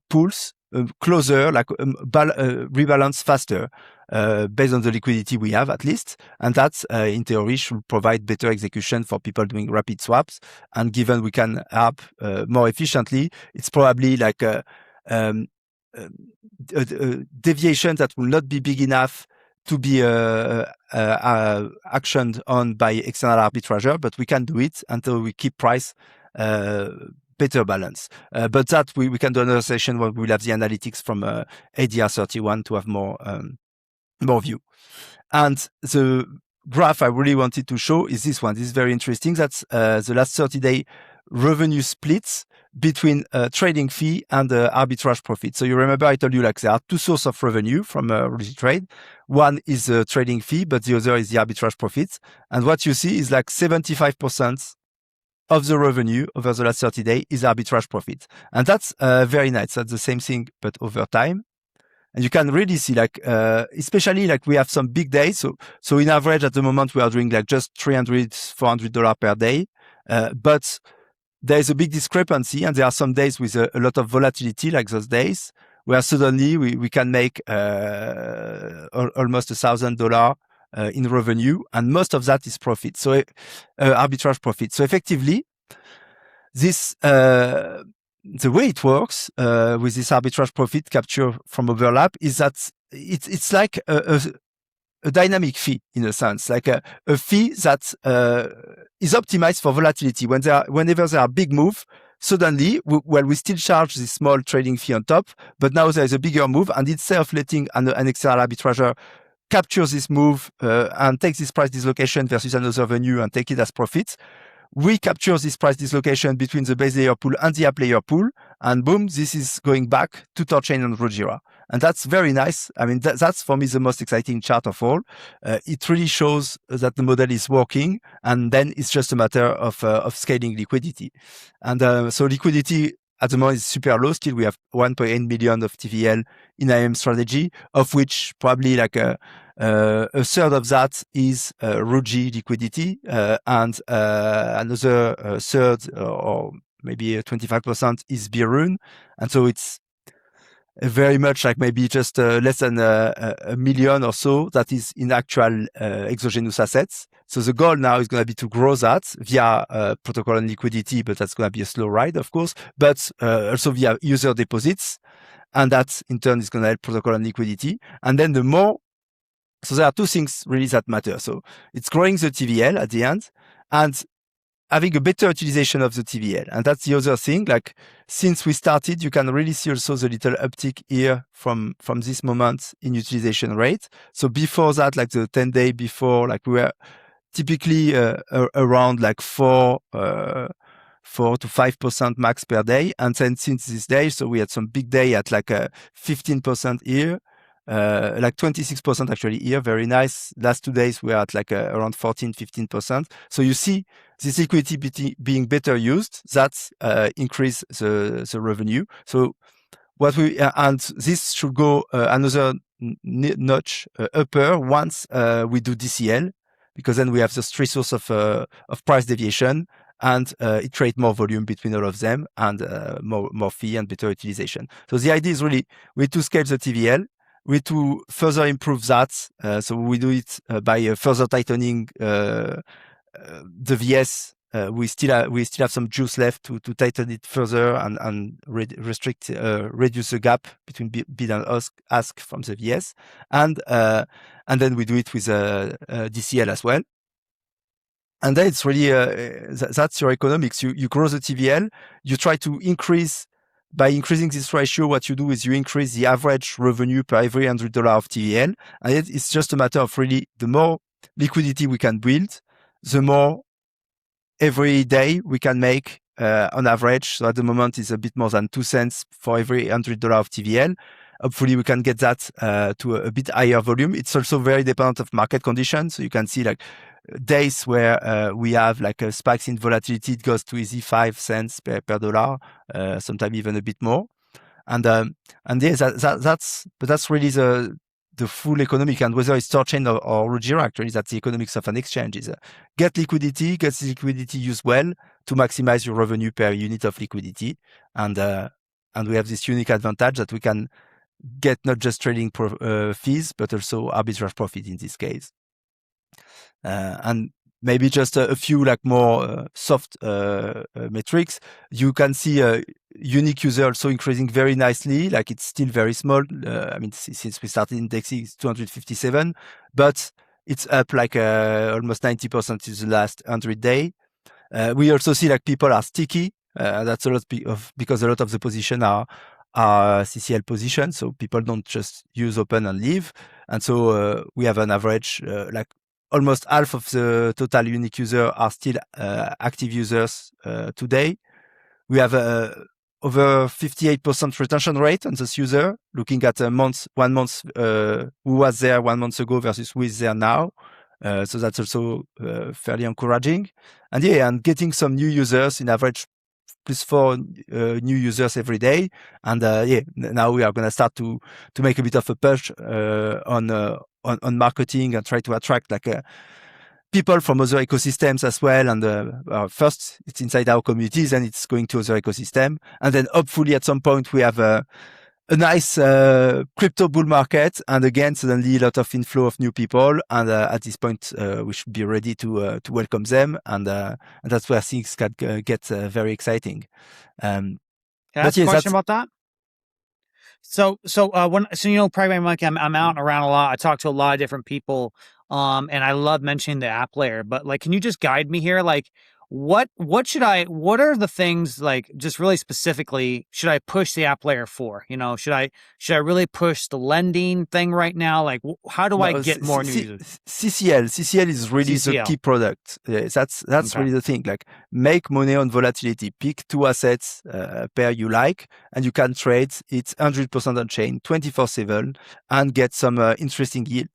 pools closer, like rebalance faster based on the liquidity we have at least. And that, in theory, should provide better execution for people doing rapid swaps. And given we can app more efficiently, it's probably like a deviation that will not be big enough to be actioned on by external arbitrager, but we can do it until we keep price better balance. But that we can do another session where we'll have the analytics from ADR31 to have more view. And the graph I really wanted to show is this one. This is very interesting. That's the last 30-day revenue splits between trading fee and arbitrage profit. So you remember I told you like there are two sources of revenue from RujiTrade. One is the trading fee, but the other is the arbitrage profit. And what you see is like 75% of the revenue over the last 30 days is arbitrage profit. And that's very nice. That's the same thing, but over time. And you can really see like, especially like we have some big days. So in average at the moment, we are doing like just $300, $400 per day. But there is a big discrepancy, and there are some days with a lot of volatility, like those days, where suddenly we can make almost $1,000 in revenue, and most of that is profit. So arbitrage profit. So effectively, this the way it works with this arbitrage profit capture from overlap is that it's like a dynamic fee in a sense, like a fee that is optimized for volatility. Whenever there are big move, suddenly, we still charge this small trading fee on top, but now there is a bigger move, and instead of letting an external arbitrager capture this move and take this price dislocation versus another venue and take it as profit, we capture this price dislocation between the base layer pool and the app layer pool, and boom, this is going back to THORChain and Rujira. And that's very nice. I mean, that's for me the most exciting chart of all. It really shows that the model is working, and then it's just a matter of scaling liquidity. And so liquidity at the moment is super low. Still, we have 1.8 million of TVL in IM strategy, of which probably like a third of that is Ruji liquidity, and another third, or maybe 25% is Birun. And so it's very much like maybe just less than a million or so that is in actual exogenous assets. So the goal now is going to be to grow that via protocol and liquidity, but that's going to be a slow ride, of course, but also via user deposits. And that in turn is going to help protocol and liquidity. And then the more, so there are two things really that matter. So it's growing the TVL at the end and having a better utilization of the TVL. And that's the other thing. Like since we started, you can really see also the little uptick here from this moment in utilization rate. So before that, like the 10-day before, like we were typically around like 4 to 5% max per day. And then since this day, so we had some big day at like 15% here. Like 26% actually here, very nice. Last 2 days we are at like around 14-15%. So you see this liquidity being better used, that's increase the revenue. So what we and this should go another notch upper once we do DCL, because then we have the three sources of price deviation, and it creates more volume between all of them, and more fee and better utilization. So the idea is really we need to scale the TVL. We need to further improve that. So we do it by further tightening the VS. We still have some juice left to tighten it further and reduce the gap between bid and ask from the VS. And then we do it with DCL as well. And then it's really, that's your economics. You grow the TVL, you try to increase. By increasing this ratio, what you do is you increase the average revenue per every $100 of TVL. And it's just a matter of really, the more liquidity we can build, the more every day we can make on average. So at the moment, it's a bit more than 2 cents for every $100 of TVL. hopefully we can get that to a bit higher volume. It's also very dependent of market conditions. So you can see like days where we have like spikes in volatility, it goes to easy 5 cents per dollar, sometimes even a bit more. And yes, that's really the full economic, and whether it's THORChain or Rujira, actually, that's the economics of an exchange. Is get liquidity, used well to maximize your revenue per unit of liquidity, and we have this unique advantage that we can get not just trading fees, but also arbitrage profit in this case. And maybe just a few like more soft metrics. You can see a unique user also increasing very nicely. Like it's still very small. I mean, since we started indexing, it's 257, but it's up like almost 90% in the last 100 days. We also see like people are sticky. That's a lot because a lot of the position are CCL positions, so people don't just use open and leave. And so we have an average like almost half of the total unique user are still active users today. We have over 58% retention rate on this user, looking at 1 month who was there 1 month ago versus who is there now. So that's also fairly encouraging. And yeah, and getting some new users in average +4 new users every day. And yeah, now we are going to start to make a bit of a push on marketing and try to attract like people from other ecosystems as well. And first it's inside our communities, and it's going to other ecosystem. And then hopefully at some point we have a nice crypto bull market, and again suddenly a lot of inflow of new people, and at this point we should be ready to welcome them, and that's where things can get very exciting. Can I ask a question about that? So you know, PragmaticMonkey, I'm out and around a lot. I talk to a lot of different people, and I love mentioning the app layer. But like, can you just guide me here? Like, what are the things, like, just really specifically, should I push the app layer for? You know, should I really push the lending thing right now? Like, how do I get more new users? CCL is really the key product. That's okay. Really the thing. Like, make money on volatility. Pick 2 assets pair you like, and you can trade. It's 100% on chain, 24/7, and get some interesting yield.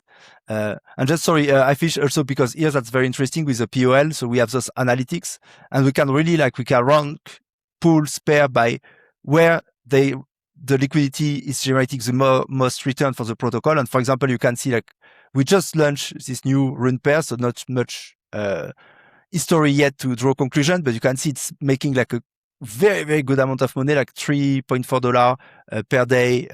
And just sorry, I fish also because here that's very interesting with the POL. So we have those analytics, and we can really we can rank pools pair by where the liquidity is generating the most return for the protocol. And for example, you can see like we just launched this new rune pair, so not much history yet to draw conclusion, but you can see it's making like a very, very good amount of money, like $3.4 per day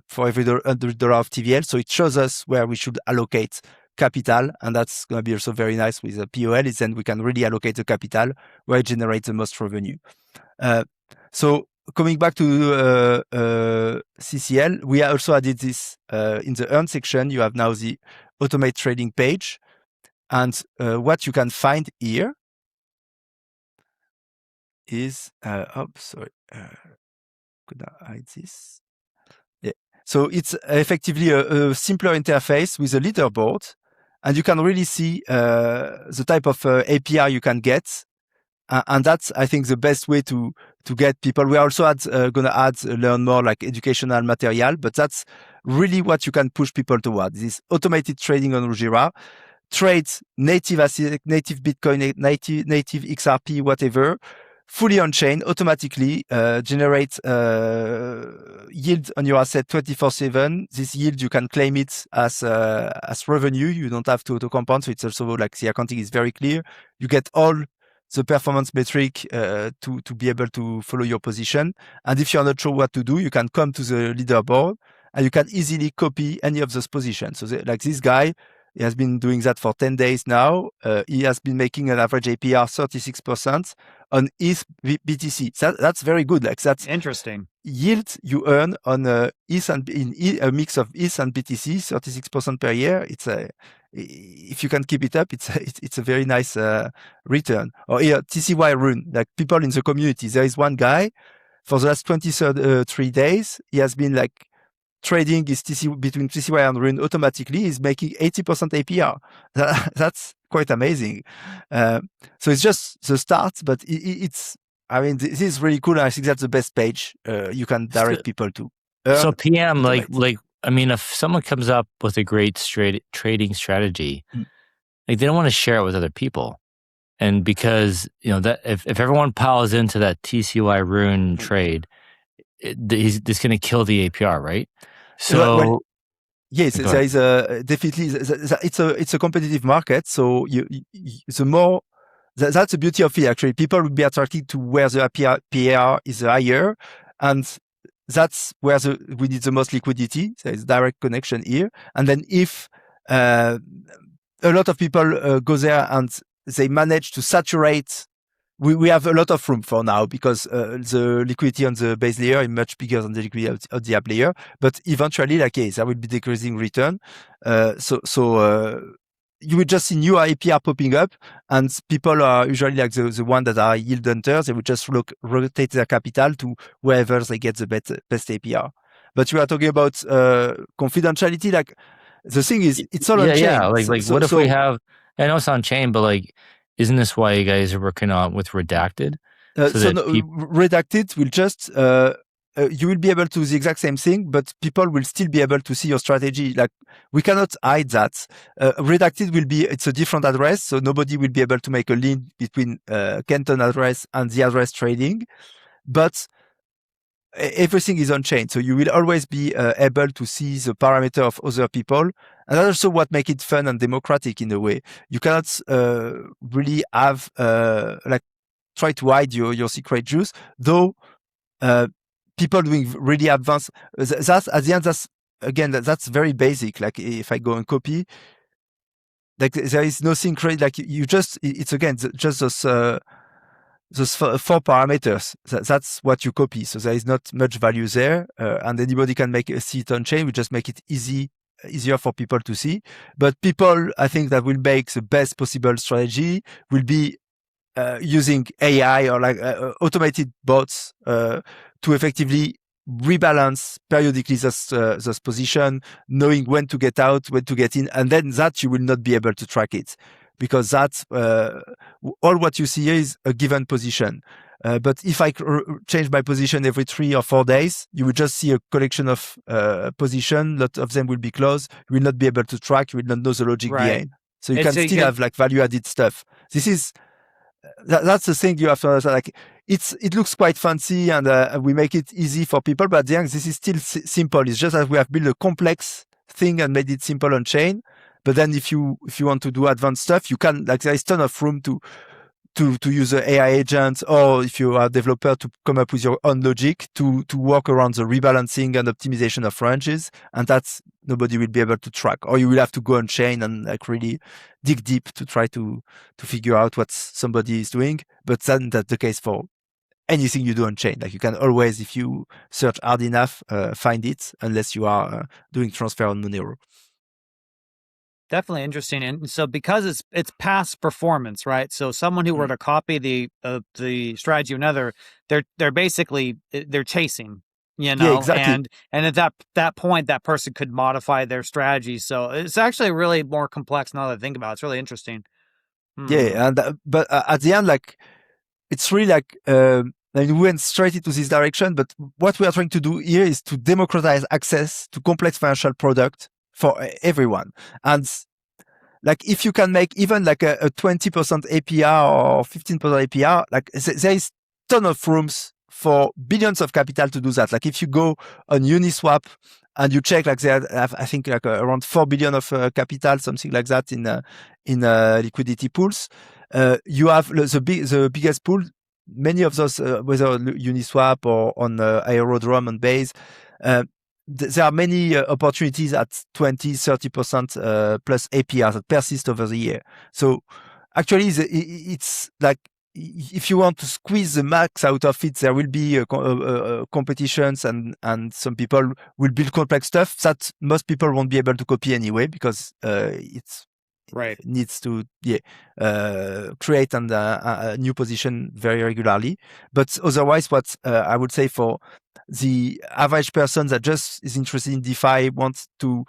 for every $100 of TVL. So it shows us where we should allocate capital, and that's going to be also very nice with the POL. Is then we can really allocate the capital where it generates the most revenue. So coming back to CCL, we also added this in the earn section. You have now the automate trading page, and what you can find here is sorry, could I hide this? Yeah. So it's effectively a simpler interface with a leaderboard, and you can really see the type of APR you can get, and that's, I think, the best way to get people. We are also gonna learn more like educational material, but that's really what you can push people towards. This automated trading on Rujira. Trades native asset, native Bitcoin, native XRP, whatever, fully on chain, automatically generate yield on your asset 24/7. This yield, you can claim it as revenue. You don't have to auto-compound. So it's also like the accounting is very clear. You get all the performance metric to be able to follow your position. And if you're not sure what to do, you can come to the leaderboard and you can easily copy any of those positions. So like this guy, he has been doing that for 10 days now. He has been making an average APR 36% on ETH BTC. That's very good. Like that's interesting. Yield you earn on ETH and a mix of ETH and BTC, 36% per year. It's if you can keep it up, it's a very nice return. Or here, TCY Rune, like people in the community. There is one guy for the last 23 days. He has been like trading his between TCY and Rune automatically. He's making 80% APR. That's quite amazing. So it's just the start, but it's, I mean, this is really cool. And I think that's the best page you can direct people to. So earn, PM, automate. I mean, if someone comes up with a great trading strategy, like they don't want to share it with other people. And because, that if everyone piles into that TCY Rune trade, this going to kill the APR, right? Well, So yes, go there ahead. is a definitely it's a competitive market. So the more that's the beauty of it. Actually, people will be attracted to where the APR is higher, and that's where we need the most liquidity. There is direct connection here. And then if a lot of people go there and they manage to saturate, we have a lot of room for now because the liquidity on the base layer is much bigger than the liquidity of the app layer. But eventually, like yes, there will be decreasing return. So you will just see new APR popping up, and people are usually like the one that are yield hunters. They will just rotate their capital to wherever they get the best APR. But you are talking about confidentiality. Like the thing is, it's all on Yeah. chain. Like what if we have? I know it's on chain, but like, isn't this why you guys are working on with redacted? So no, redacted will just you will be able to do the exact same thing, but people will still be able to see your strategy. Like we cannot hide that. Redacted will be it's a different address, so nobody will be able to make a link between Kenton address and the address trading. But everything is on chain, so you will always be able to see the parameter of other people, and that's also what makes it fun and democratic in a way. You cannot really have like try to hide your secret juice, though people doing really advanced. That's at the end. That's very basic. Like if I go and copy, like there is no secret. Like you just it's again just those four parameters. That's what you copy. So there is not much value there, and anybody can see it on chain. We just make it easier for people to see. But people, I think, that will make the best possible strategy will be using AI or like automated bots to effectively rebalance periodically this position, knowing when to get out, when to get in, and then that you will not be able to track it because that's all what you see here is a given position. But if I change my position every 3 or 4 days, you will just see a collection of position. A lot of them will be closed. You will not be able to track. You will not know the logic behind. So you can still have like value added stuff. This is that's the thing you have to understand. Like it looks quite fancy and we make it easy for people, but at the end, this is still simple. It's just that we have built a complex thing and made it simple on chain. But then if you want to do advanced stuff, you can, like, there is ton of room to use the AI agents, or if you are a developer, to come up with your own logic to work around the rebalancing and optimization of ranges. And that's nobody will be able to track, or you will have to go on chain and like really dig deep to try to figure out what somebody is doing. But then that's the case for anything you do on chain. Like you can always, if you search hard enough, find it, unless you are doing transfer on Monero. Definitely interesting. And so because it's past performance, right? So someone who were to copy the strategy of another, they're basically they're chasing, you know, yeah, exactly. And at that point, that person could modify their strategy. So it's actually really more complex now that I think about it. It's really interesting. Yeah, and but at the end, like it's really like we went straight into this direction. But what we are trying to do here is to democratize access to complex financial product for everyone. And like if you can make even like a 20% APR or 15% APR, like there is ton of rooms for billions of capital to do that. Like if you go on Uniswap and you check, like they have, I think, like around 4 billion of capital, something like that in liquidity pools. You have the biggest pool. Many of those, whether Uniswap or on Aerodrome and Base, there are many opportunities at 20-30% plus APRs that persist over the year. So actually, it's like if you want to squeeze the max out of it, there will be competitions, and some people will build complex stuff that most people won't be able to copy anyway, because it's right. needs to create a new position very regularly. But otherwise, what I would say for the average person that just is interested in DeFi, wants to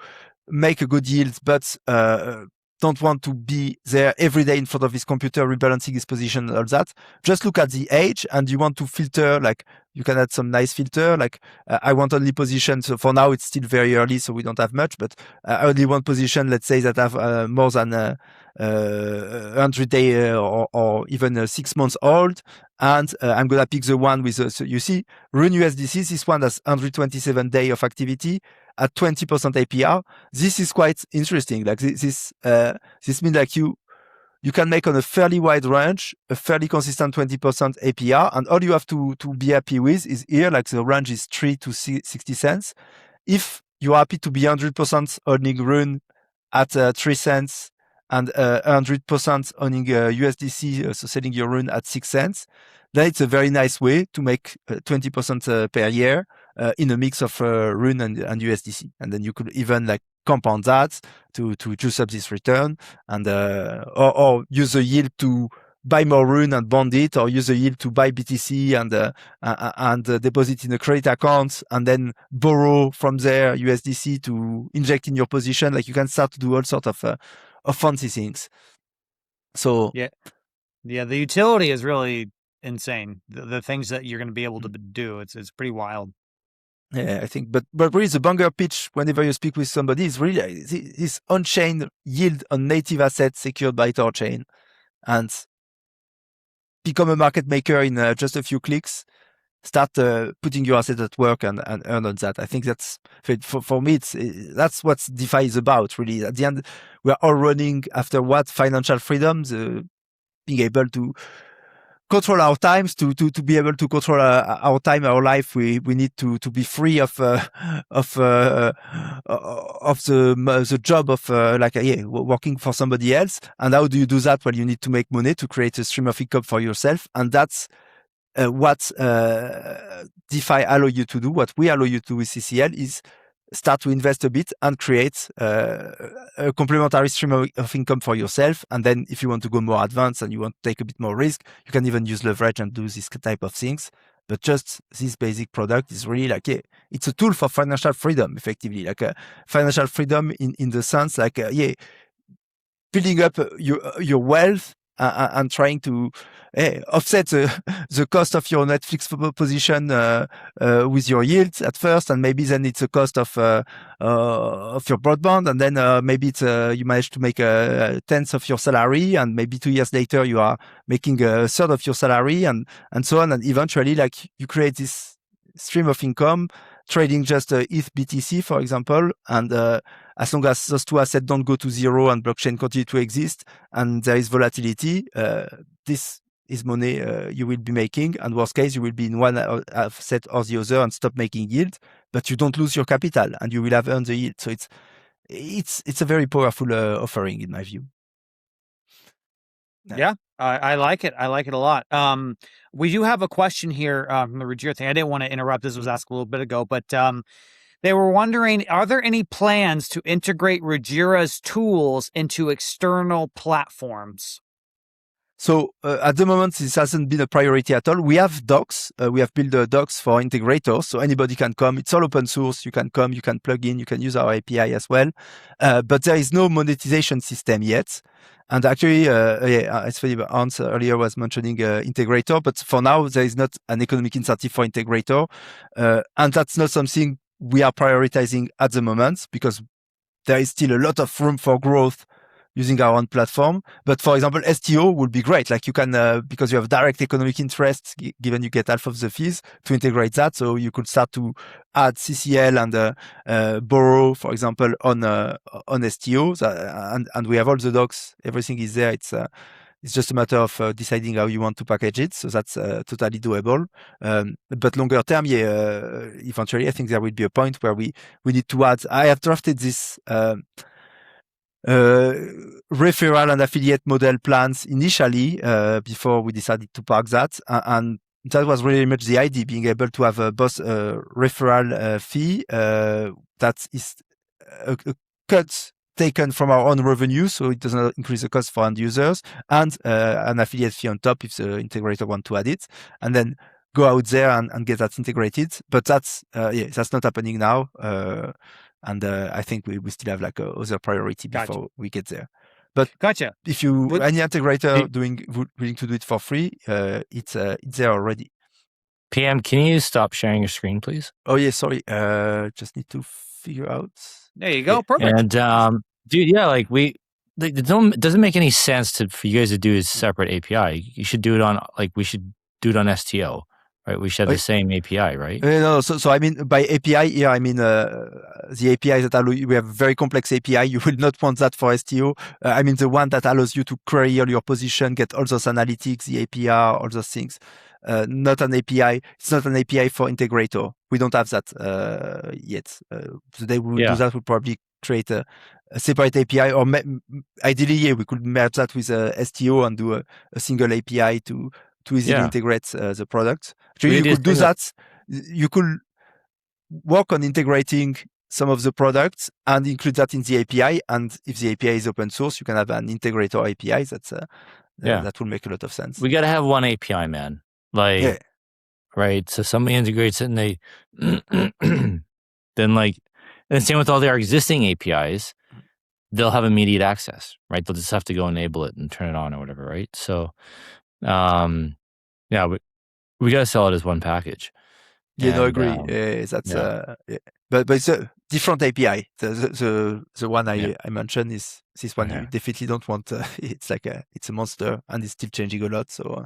make a good yield, but don't want to be there every day in front of his computer rebalancing his position and all that, just look at the age, and you want to filter, like you can add some nice filter, like I want only position. So for now it's still very early, so we don't have much, but I only want position, let's say, that have more than 100 day or even 6 months old. And I'm going to pick the one with, so you see, Rune USDC, this one has 127 day of activity at 20% APR. This is quite interesting. Like this means like you can make on a fairly wide range a fairly consistent 20% APR, and all you have to be happy with is here, like the range is 3 to 60 cents. If you're happy to be 100% owning Rune at 3 cents and 100% owning USDC, so selling your Rune at 6 cents, then it's a very nice way to make 20% per year in a mix of Rune and USDC. And then you could even like compound that to juice up this return, and or use the yield to buy more Rune and bond it, or use the yield to buy BTC and deposit in a credit account, and then borrow from there USDC to inject in your position. Like you can start to do all sorts of fancy things. So yeah, the utility is really insane. The things that you're going to be able to do, it's pretty wild. Yeah, I think, but really the banger pitch whenever you speak with somebody is really this on-chain yield on native assets secured by THORChain, and become a market maker in just a few clicks. Start putting your asset at work and earn on that. I think that's for me. That's what DeFi is about, really. At the end, we are all running after what? Financial freedoms, being able to control our times, to be able to control our time, our life. We need to be free of the job of working for somebody else. And how do you do that? Well, you need to make money to create a stream of income for yourself, and that's what DeFi allow you to do. What we allow you to do with CCL is start to invest a bit and create a complementary stream of income for yourself. And then if you want to go more advanced and you want to take a bit more risk, you can even use leverage and do this type of things. But just this basic product is really like, it's a tool for financial freedom, effectively, like financial freedom in the sense like, building up your wealth and trying to offset the cost of your Netflix position with your yields at first, and maybe then it's a cost of your broadband, and then maybe it's you manage to make a tenth of your salary, and maybe 2 years later you are making a third of your salary, and so on, and eventually like you create this stream of income trading just ETH BTC, for example, and as long as those two assets don't go to zero and blockchain continue to exist and there is volatility, this is money you will be making. And worst case, you will be in one asset or the other and stop making yield, but you don't lose your capital and you will have earned the yield. So it's a very powerful offering in my view. Yeah, I like it. I like it a lot. We do have a question here from the Rujira thing. I didn't want to interrupt. This was asked a little bit ago, but they were wondering, are there any plans to integrate Rujira's tools into external platforms? So at the moment, this hasn't been a priority at all. We have docs. We have built docs for integrators, so anybody can come. It's all open source. You can come, you can plug in, you can use our API as well. But there is no monetization system yet. And actually, it's funny, Hans earlier was mentioning integrator, but for now, there is not an economic incentive for integrator. And that's not something we are prioritizing at the moment because there is still a lot of room for growth using our own platform. But for example, STO would be great. Like you can, because you have direct economic interest, given you get half of the fees, to integrate that. So you could start to add CCL and borrow, for example, on STO. And we have all the docs. Everything is there. It's just a matter of deciding how you want to package it. So that's totally doable. But longer term, eventually, I think there will be a point where we need to add. I have drafted this referral and affiliate model plans initially before we decided to park that, and that was really much the idea, being able to have both a referral fee that is a cut taken from our own revenue, so it does not increase the cost for end users, and an affiliate fee on top if the integrator want to add it, and then go out there and get that integrated. But that's not happening now. And I think we still have like other priority before we get there. But Gotcha. if you What- any integrator willing to do it for free, it's there already. PM, can you stop sharing your screen, please? Oh yeah, sorry. Just need to figure out. There you go. Yeah. Perfect. And dude, yeah, like it doesn't make any sense for you guys to do a separate API. You should do it on we should do it on STO, right? We should have the same API, right? No, so I mean by API here, I mean the API that allow you, we have a very complex API. You will not want that for STO. I mean the one that allows you to query all your position, get all those analytics, the APR, all those things. Not an API. It's not an API for integrator. We don't have that yet. The day we will do that, we'll probably create a separate API, or ideally, we could merge that with STO and do a single API to easily integrate the product. Actually, you could do that. You could work on integrating some of the products and include that in the API. And if the API is open source, you can have an integrator API. That will make a lot of sense. We got to have one API, man. Right. So somebody integrates it and they then and same with all their existing APIs, they'll have immediate access, right? They'll just have to go enable it and turn it on or whatever, right? So, we got to sell it as one package. Yeah, no, I agree. But it's a different API. The one I mentioned is this one. You definitely don't want. It's it's a monster and it's still changing a lot. So,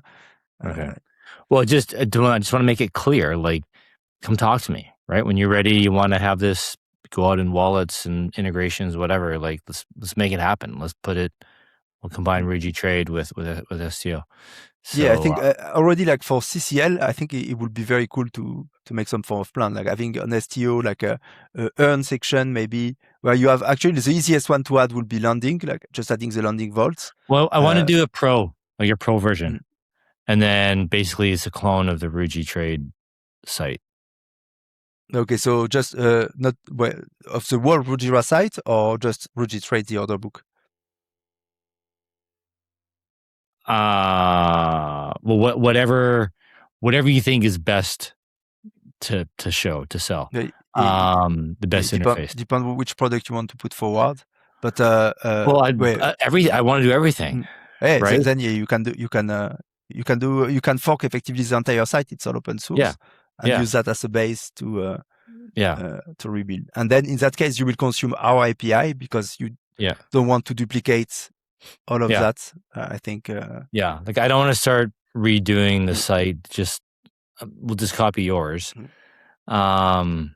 well, I just want to make it clear. Come talk to me, right? When you're ready, you want to have this go out in wallets and integrations, whatever. Let's make it happen. We'll combine RujiTrade with STO. So, I think already for CCL, I think it would be very cool to make some form of plan, having an STO, a earn section maybe, where you have actually the easiest one to add would be landing, just adding the landing vaults. Well, I want to do a pro, your pro version. And then basically it's a clone of the RujiTrade site. Okay, so just not of the whole Rujira site, or just RujiTrade, the order book? Well, whatever you think is best to sell. The best interface. Depends on which product you want to put forward. But I want to do everything. Right? Then you can fork effectively the entire site. It's all open source, and use that as a base to rebuild. And then in that case, you will consume our API because you don't want to duplicate all of that. I think. I don't want to start redoing the site. We'll just copy yours. But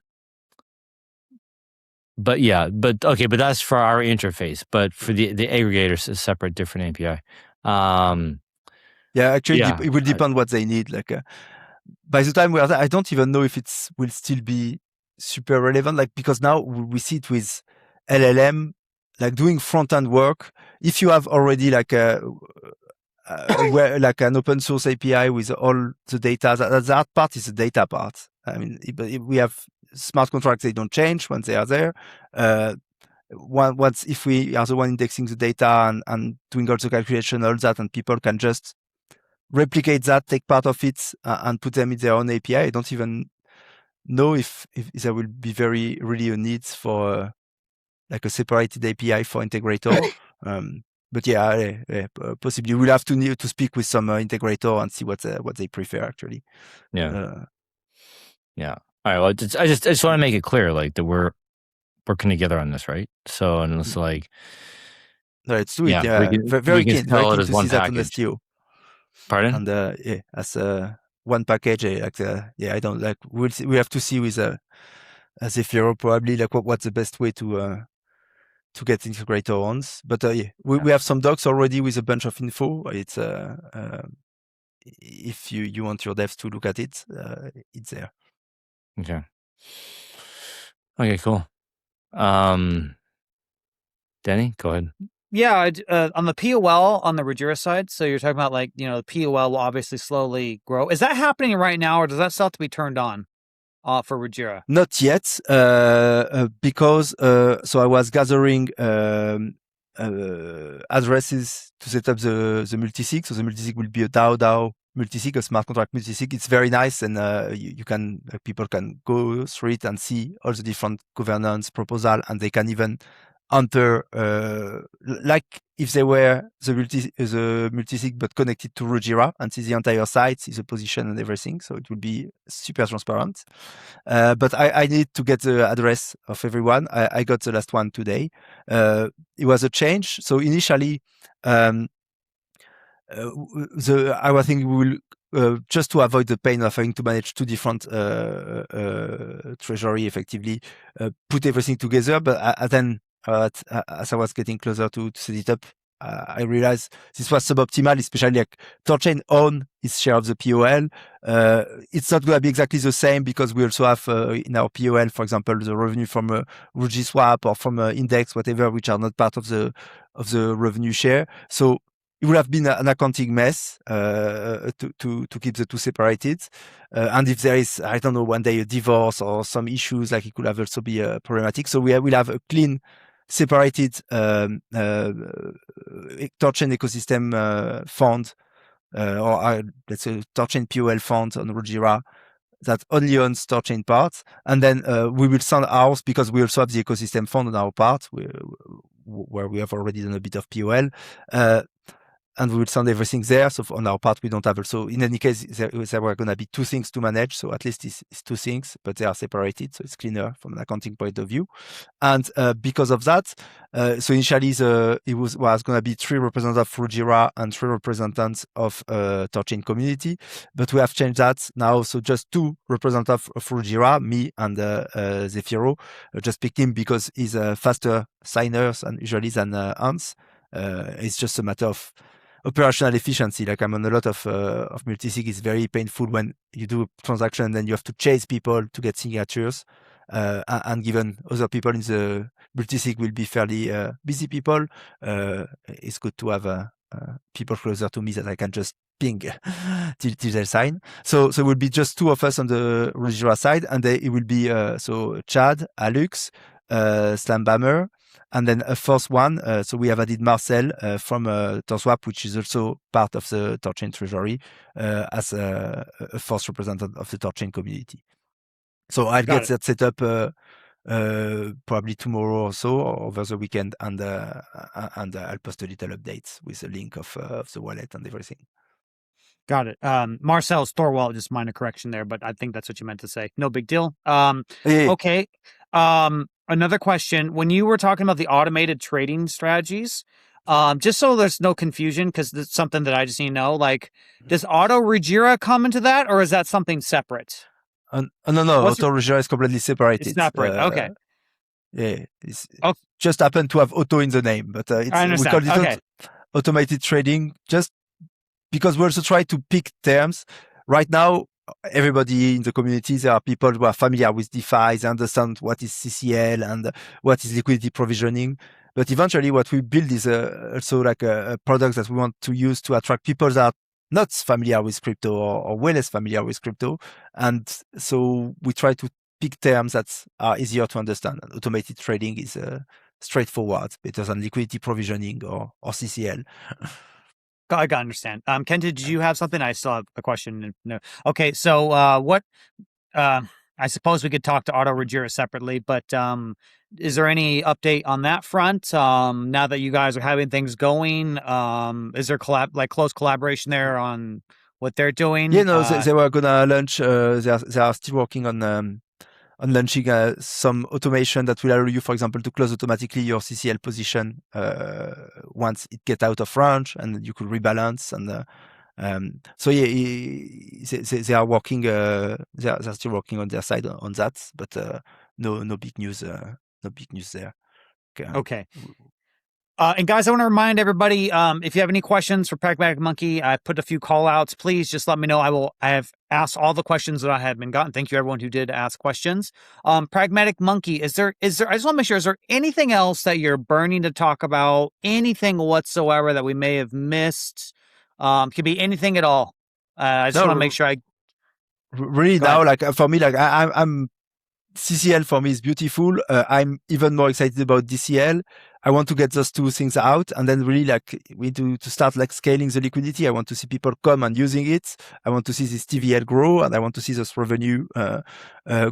that's for our interface. But for the aggregators, a separate, different API. Actually, it will depend what they need. By the time we're there, I don't even know if it will still be super relevant. Because now we see it with LLM, doing front end work. If you have already an open source API with all the data, the hard part is the data part. I mean, we have smart contracts; they don't change when they are there. Once if we are the one indexing the data and doing all the calculation, all that, and people can just replicate that, take part of it, and put them in their own API. I don't even know if there will be really a need for a separated API for integrator. But possibly we'll have to speak with some integrator and see what they prefer actually. All right. Well, I just want to make it clear, that we're working together on this, right? So, and it's no, it's sweet. Very keen to see that on STO. Pardon? And as one package, I don't we have to see with as if you're probably what's the best way to get integrator ons. But we have some docs already with a bunch of info. It's if you want your devs to look at it, it's there. Okay, cool. Danny, go ahead. Yeah, on the POL on the Rujira side, so you're talking about the POL will obviously slowly grow. Is that happening right now, or does that still have to be turned on for Rujira? Not yet, because so I was gathering addresses to set up the multisig. So the multisig will be a DAO multisig, a smart contract multisig. It's very nice, and you can people can go through it and see all the different governance proposal, and they can even enter like if they were the multisig but connected to Rujira and see the entire site, see the position and everything. So it will be super transparent. But I need to get the address of everyone. I got the last one today. It was a change. So initially, I think we will just to avoid the pain of having to manage two different treasury effectively, put everything together. But then as I was getting closer to set it up, I realized this was suboptimal, especially like THORChain own its share of the POL. It's not going to be exactly the same because we also have in our POL, for example, the revenue from RujiSwap or from Index, whatever, which are not part of the revenue share. So it would have been an accounting mess to keep the two separated. And if there is, I don't know, one day a divorce or some issues, like it could have also be problematic. So we'll have a clean, separated THORChain ecosystem fund, or let's say THORChain POL fund on Rujira that only owns THORChain parts. And then we will send ours because we also have the ecosystem fund on our part, where we have already done a bit of POL. And we will send everything there. So on our part, we don't have also, in any case, there were going to be two things to manage. So at least it's two things, but they are separated. So it's cleaner from an accounting point of view. And because of that, so initially it was going to be 3 representatives of Rujira and 3 representatives of THORChain community. But we have changed that now. So just 2 representatives of Rujira, me and Zefiro. Just picked him because he's a faster signers and usually than Hans. It's just a matter of operational efficiency. Like I'm on a lot of multisig. It's very painful when you do a transaction and then you have to chase people to get signatures. And given other people in the multisig will be fairly busy people, it's good to have people closer to me that I can just ping till they sign. So it will be just 2 of us on the Rujira side, and it will be so Chad, Alux, Slambammer, and then a fourth one. So we have added Marcel from THORSwap, which is also part of the THORChain treasury, as a fourth representative of the THORChain community. So I'll get that set up probably tomorrow or so, or over the weekend, and I'll post a little update with a link of the wallet and everything. Got it. Marcel's Thor wallet, just minor correction there, but I think that's what you meant to say. No big deal. Okay. Another question. When you were talking about the automated trading strategies, just so there's no confusion, because it's something that I just need to know, like, does AutoRujira come into that, or is that something separate? No, AutoRujira is completely separated. It's separate. Okay. Yeah, it's just happened to have auto in the name, but I understand. we call it automated trading just because we also try to pick terms. Right now, everybody in the community, there are people who are familiar with DeFi, they understand what is CCL and what is liquidity provisioning. But eventually what we build is also like a product that we want to use to attract people that are not familiar with crypto or way less familiar with crypto. And so we try to pick terms that are easier to understand. And automated trading is straightforward, better than liquidity provisioning or CCL. I gotta understand. Kenton, did you have something? I still have a question. No. Okay, so what? I suppose we could talk to AutoRujira separately, but is there any update on that front? Now that you guys are having things going, is there close collaboration there on what they're doing? Yeah, no, they were gonna launch. They are still working on launching some automation that will allow you, for example, to close automatically your CCL position once it gets out of range, and you could rebalance. And so yeah, they are working. They're still working on their side on that, but no big news. No big news there. Okay. And guys, I want to remind everybody, if you have any questions for PragmaticMonkey, I put a few call outs. Please just let me know. I have asked all the questions that I have been gotten. Thank you everyone who did ask questions. PragmaticMonkey, is there, I just want to make sure, is there anything else that you're burning to talk about? Anything whatsoever that we may have missed? Could be anything at all. I just want to make sure really now, like for me, like I'm CCL for me is beautiful. I'm even more excited about DCL. I want to get those two things out, and then really like we do to start like scaling the liquidity. I want to see people come and using it. I want to see this TVL grow, and I want to see this revenue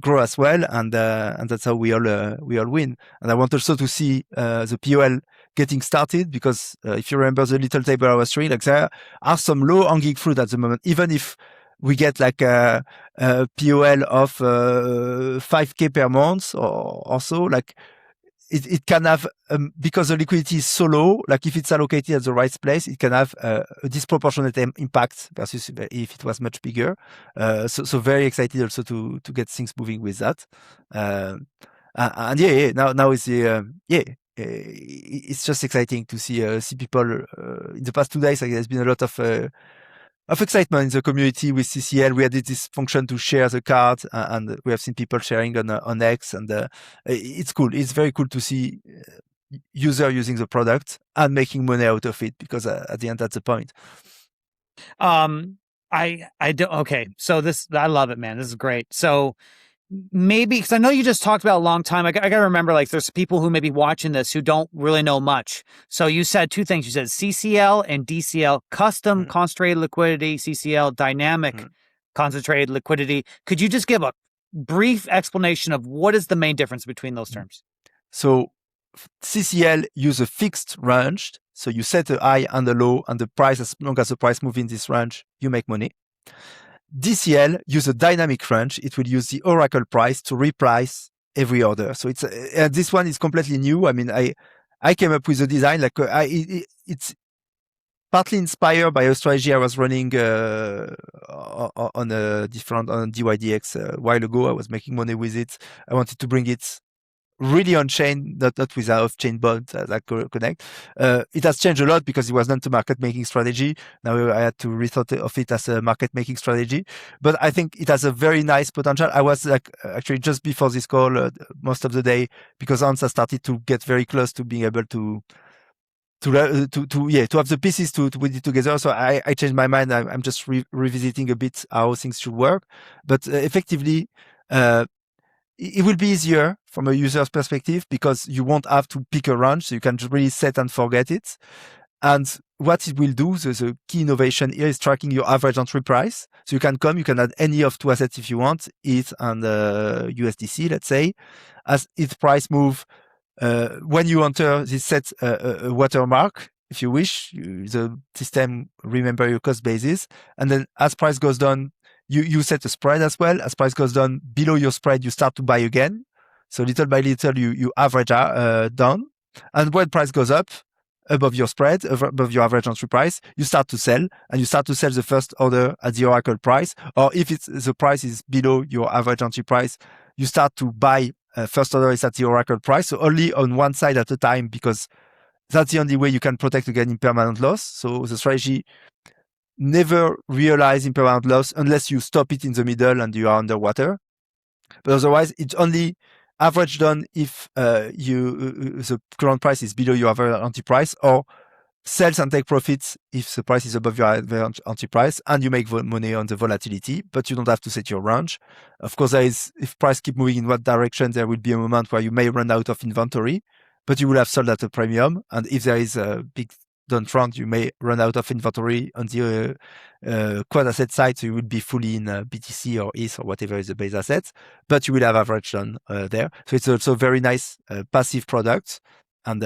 grow as well. And that's how we all win. And I want also to see the POL getting started, because if you remember the little table I was showing, like there are some low hanging fruit at the moment. Even if we get like a POL of 5K per month or so, like it can have, because the liquidity is so low, like if it's allocated at the right place, it can have a disproportionate impact versus if it was much bigger. So very excited also to get things moving with that. And now it's it's just exciting to see people. In the past 2 days, like, there's been a lot of excitement in the community with CCL. We added this function to share the card, and we have seen people sharing on X, and it's cool. It's very cool to see user using the product and making money out of it, because at the end, that's the point. I do. Okay. So I love it, man. This is great. So maybe, because I know you just talked about a long time. I got to remember, like, there's people who may be watching this who don't really know much. So you said two things. You said CCL and DCL, custom concentrated liquidity, CCL, dynamic concentrated liquidity. Could you just give a brief explanation of what is the main difference between those terms? So CCL use a fixed range. So you set a high and a low, and the price, as long as the price moves in this range, you make money. DCL use a dynamic range. It will use the Oracle price to reprice every order. So it's this one is completely new. I mean, I came up with a design like it's partly inspired by a strategy I was running on DYDX a while ago. I was making money with it. I wanted to bring it really on chain, not with our off-chain bond like Connect. It has changed a lot because it was not a market making strategy. Now I had to rethought of it as a market making strategy, but I think it has a very nice potential. I was like actually just before this call most of the day, because Hans started to get very close to being able to have the pieces to put it together. So I changed my mind. I'm just revisiting a bit how things should work, but effectively, it will be easier from a user's perspective, because you won't have to pick a range, so you can really set and forget it. And what it will do, the key innovation here, is tracking your average entry price. So you can add any of two assets if you want, ETH and USDC, let's say. As ETH price move, when you enter, this sets a watermark. If you wish, the system remember your cost basis. And then as price goes down, you set a spread as well. As price goes down below your spread, you start to buy again. So little by little, you average down. And when price goes up above your spread, above your average entry price, you start to sell, and you start to sell the first order at the Oracle price. Or if the price is below your average entry price, you start to buy first order is at the Oracle price. So only on one side at a time, because that's the only way you can protect against impermanent loss. So the strategy never realize impermanent loss unless you stop it in the middle and you are underwater. But otherwise, it's only average down if the current price is below your average entry price, or sells and take profits if the price is above your average entry price, and you make money on the volatility, but you don't have to set your range. Of course, if price keep moving in what direction, there will be a moment where you may run out of inventory, but you will have sold at a premium. And if there is a big downtrend, you may run out of inventory on the quad asset side, so you will be fully in BTC or ETH or whatever is the base asset, but you will have average done there. So it's also a very nice passive product. And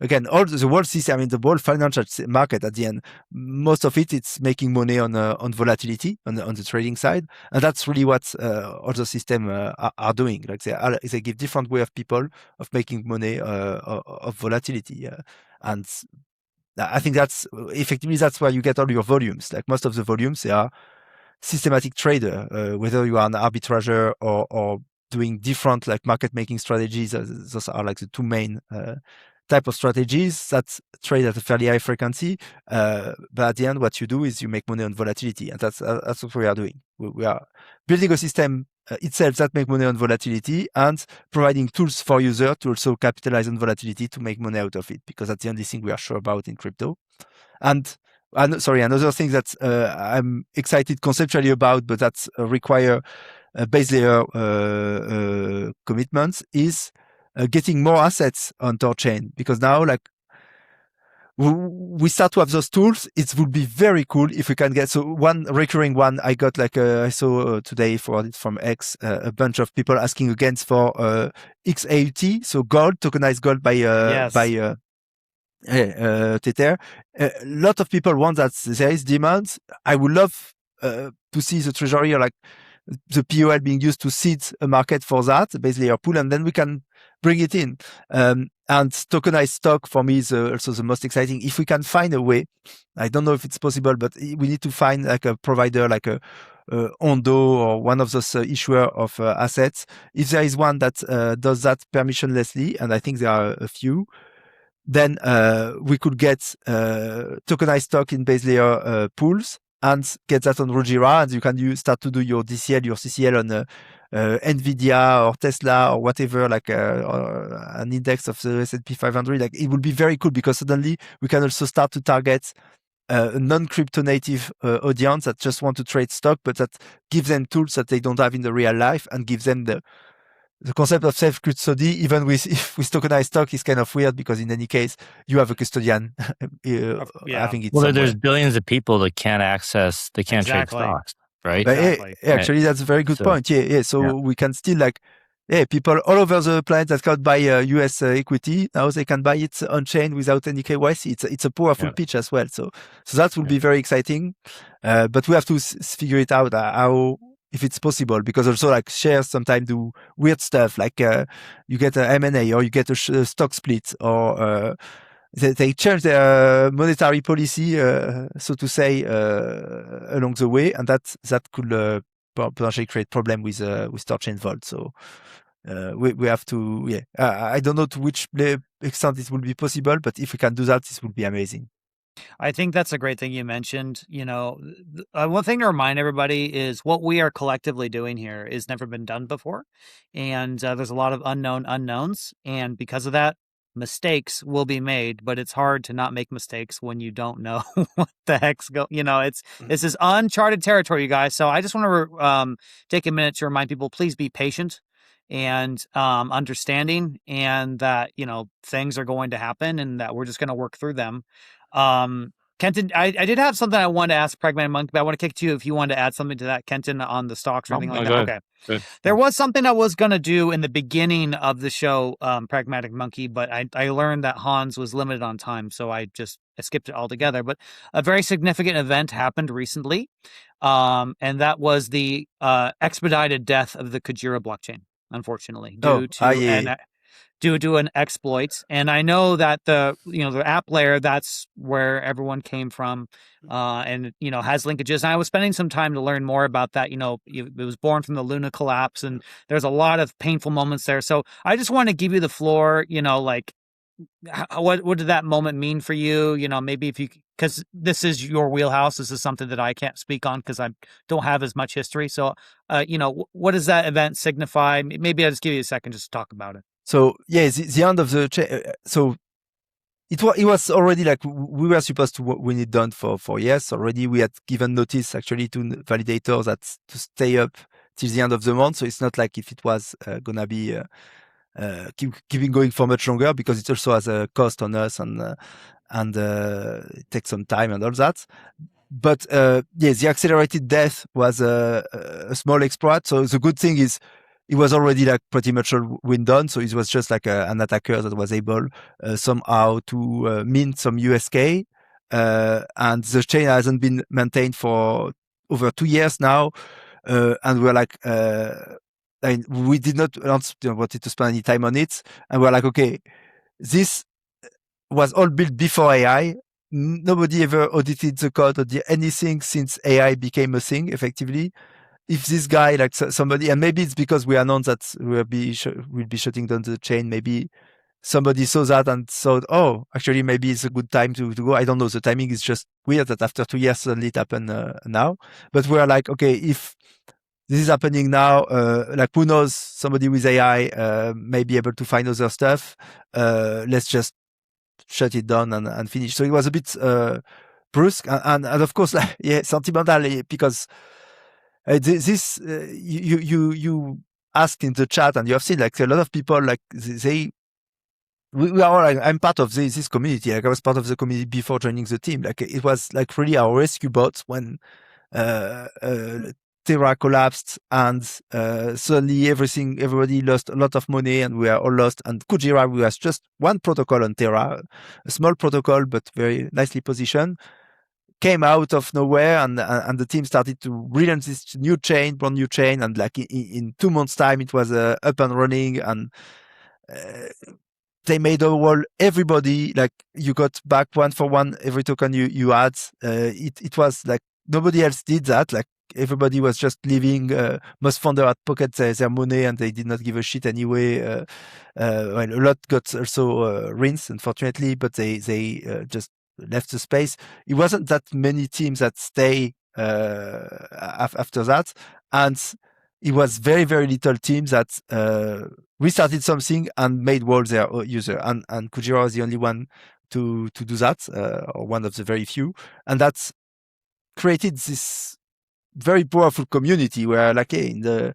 again, all the whole system, I mean, the whole financial market at the end, most of it's making money on volatility on the trading side, and that's really what all the system are doing. Like they give different way of people of making money of volatility, and I think that's effectively that's where you get all your volumes. Like most of the volumes, they are systematic trader, whether you are an arbitrager or doing different like market making strategies. Those are like the two main type of strategies that trade at a fairly high frequency. But at the end, what you do is you make money on volatility, and that's what we are doing. We are building a system itself that make money on volatility, and providing tools for user to also capitalize on volatility to make money out of it, because that's the only thing we are sure about in crypto. And another thing that I'm excited conceptually about, but that's require base layer commitments, is getting more assets on THORChain, because now like we start to have those tools. It would be very cool if we can get, so one recurring one I got, like I saw today from X, a bunch of people asking again for XAUT, so gold, tokenized gold by Tether. A lot of people want that. There is demand. I would love to see the treasury, or like the POL being used to seed a market for that, basically a pool, and then we can bring it in. And tokenized stock for me is also the most exciting. If we can find a way, I don't know if it's possible, but we need to find like a provider, like a Ondo or one of those issuer of assets. If there is one that does that permissionlessly, and I think there are a few, then we could get tokenized stock in base layer pools and get that on Rujira, and you can start to do your DCL, your CCL on Nvidia or Tesla or whatever, like an index of the S&P 500. Like, it would be very cool, because suddenly we can also start to target a non-crypto native audience that just want to trade stock, but that gives them tools that they don't have in the real life, and gives them the concept of self-custody. Even with tokenized stock is kind of weird, because in any case you have a custodian having it. Well, there's billions of people that can't trade stocks, right? But actually, that's a very good point. Yeah. So we can still, like, people all over the planet that can't buy US equity, now they can buy it on chain without any KYC. It's a powerful pitch as well. So that will be very exciting. But we have to figure it out how, if it's possible, because also like shares sometimes do weird stuff, like you get an M&A, or you get a stock split, or they change their monetary policy, so to say, along the way, and that could potentially create problem with THORChain Vault. So we have to, I don't know to which extent it will be possible, but if we can do that, this would be amazing. I think that's a great thing you mentioned. You know, one thing to remind everybody is what we are collectively doing here is never been done before. And there's a lot of unknowns. And because of that, mistakes will be made, but it's hard to not make mistakes when you don't know what the heck's going. You know, this is uncharted territory, you guys. So I just want to take a minute to remind people, please be patient and understanding, and that, you know, things are going to happen, and that we're just going to work through them. Kenton, I did have something I wanted to ask PragmaticMonkey, but I want to kick to you if you wanted to add something to that, Kenton, on the stocks or anything like that. Okay. Good. There was something I was going to do in the beginning of the show, PragmaticMonkey, but I learned that Hans was limited on time, so I skipped it altogether. But a very significant event happened recently, and that was the expedited death of the Kujira blockchain, unfortunately, due to an exploit. And I know that the app layer, that's where everyone came from, and, you know, has linkages. And I was spending some time to learn more about that. You know, it was born from the Luna collapse, and there's a lot of painful moments there. So I just want to give you the floor, you know, like, what did that moment mean for you? You know, maybe because this is your wheelhouse. This is something that I can't speak on because I don't have as much history. So, you know, what does that event signify? Maybe I'll just give you a second just to talk about it. So the end of the so it was already, like, we were supposed to win it done for years already. We had given notice actually to validators that to stay up till the end of the month. So it's not like if it was gonna be keeping going for much longer, because it also has a cost on us, and it takes some time and all that. But the accelerated death was a small exploit. So the good thing is, it was already like pretty much all win done. So it was just like an attacker that was able somehow to mint some USK. And the chain hasn't been maintained for over 2 years now. And we're like, we did not wanted to spend any time on it. And we're like, okay, this was all built before AI. Nobody ever audited the code or did anything since AI became a thing, effectively. If this guy, like somebody, and maybe it's because we announced that we'll be shutting down the chain, maybe somebody saw that and thought, oh, actually, maybe it's a good time to go. I don't know. The timing is just weird that after 2 years, suddenly it happened now. But we're like, okay, if this is happening now, like, who knows, somebody with AI may be able to find other stuff. Let's just shut it down and finish. So it was a bit brusque. And of course, sentimental, because this you asked in the chat, and you have seen like a lot of people like we are all, like, I'm part of this community. Like I was part of the community before joining the team. Like it was like really our rescue bots when Terra collapsed and suddenly everybody lost a lot of money and we are all lost. And Kujira was just one protocol on Terra, a small protocol but very nicely positioned, came out of nowhere, and the team started to relaunch this brand new chain, and like in 2 months' time it was up and running, and they made overall everybody, like you got back 1 for 1 every token you had. It was like nobody else did that. Like everybody was just leaving. Most founder had pocket their money and they did not give a shit anyway. Well, a lot got also rinsed, unfortunately, but they just left the space. It wasn't that many teams that stay after that, and it was very, very little teams that restarted something and made walls their user. And Kujira was the only one to do that, or one of the very few. And that's created this very powerful community where, like, in the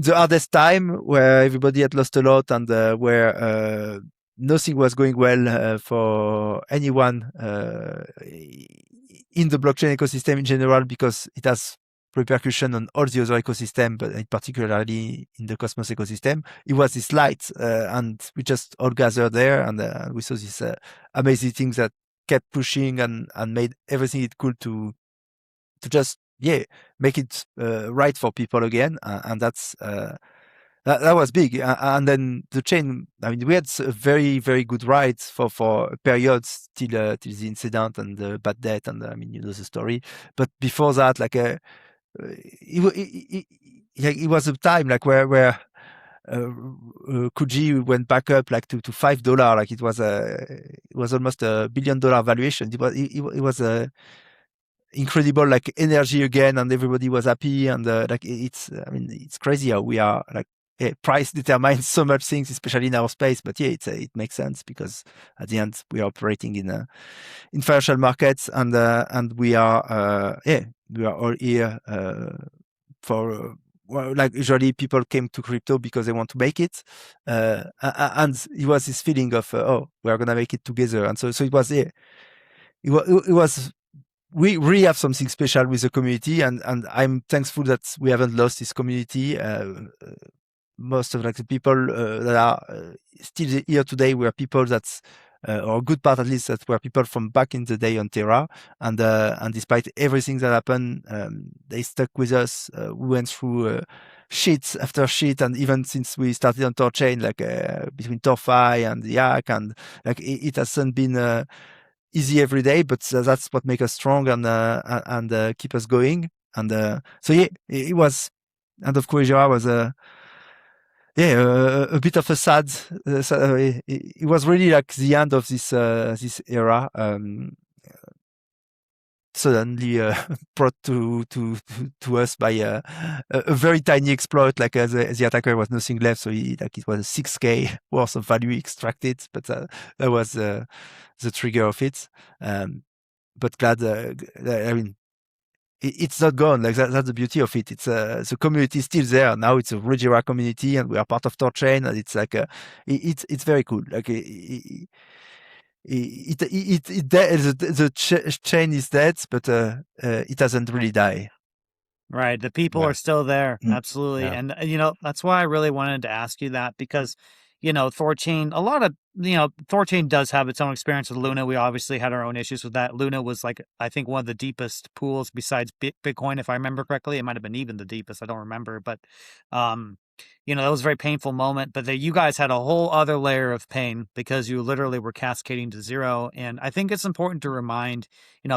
hardest time, where everybody had lost a lot and where nothing was going well for anyone in the blockchain ecosystem in general, because it has repercussion on all the other ecosystem, but particularly in the Cosmos ecosystem. It was this light, and we just all gathered there, and we saw this amazing things that kept pushing and made everything it could to just make it right for people again, and that's that was big. And then the chain, I mean, we had a very, very good ride for periods till the incident and the bad debt, and I mean, you know the story. But before that, like it was a time like where Kuji went back up like to $5. Like it was almost $1 billion valuation. It was a incredible like energy again, and everybody was happy, and like I mean, it's crazy how we are like price determines so much things, especially in our space. But it makes sense, because at the end we are operating in financial markets, and we are all here for well, like usually people came to crypto because they want to make it, and it was this feeling of we are gonna make it together, and so it was it was. We really have something special with the community, and I'm thankful that we haven't lost this community. Most of like the people that are still here today were people that's or a good part at least, that were people from back in the day on Terra, and despite everything that happened, they stuck with us. We went through shit after shit, and even since we started on THORChain, like between THORFi and Yak, and like it hasn't been easy every day, but that's what makes us strong and keep us going. And so it was, and of course Kujira was a bit of a sad. It was really like the end of this era. Suddenly brought to us by a very tiny exploit. Like the attacker was nothing left, so it was 6K worth of value extracted. But that was the trigger of it. But glad. I mean, it's not gone. Like that's the beauty of it. It's the community is still there now. It's a Rujira community, and we are part of THORChain, and it's like it's very cool. Like the chain is dead, but it doesn't really die. Right. The people are still there. Absolutely. Yeah. And, that's why I really wanted to ask you that, because, THORChain, a lot of, THORChain does have its own experience with Luna. We obviously had our own issues with that. Luna was like, I think, one of the deepest pools besides Bitcoin, if I remember correctly. It might have been even the deepest. I don't remember. But, that was a very painful moment. But you guys had a whole other layer of pain because you literally were cascading to zero. And I think it's important to remind,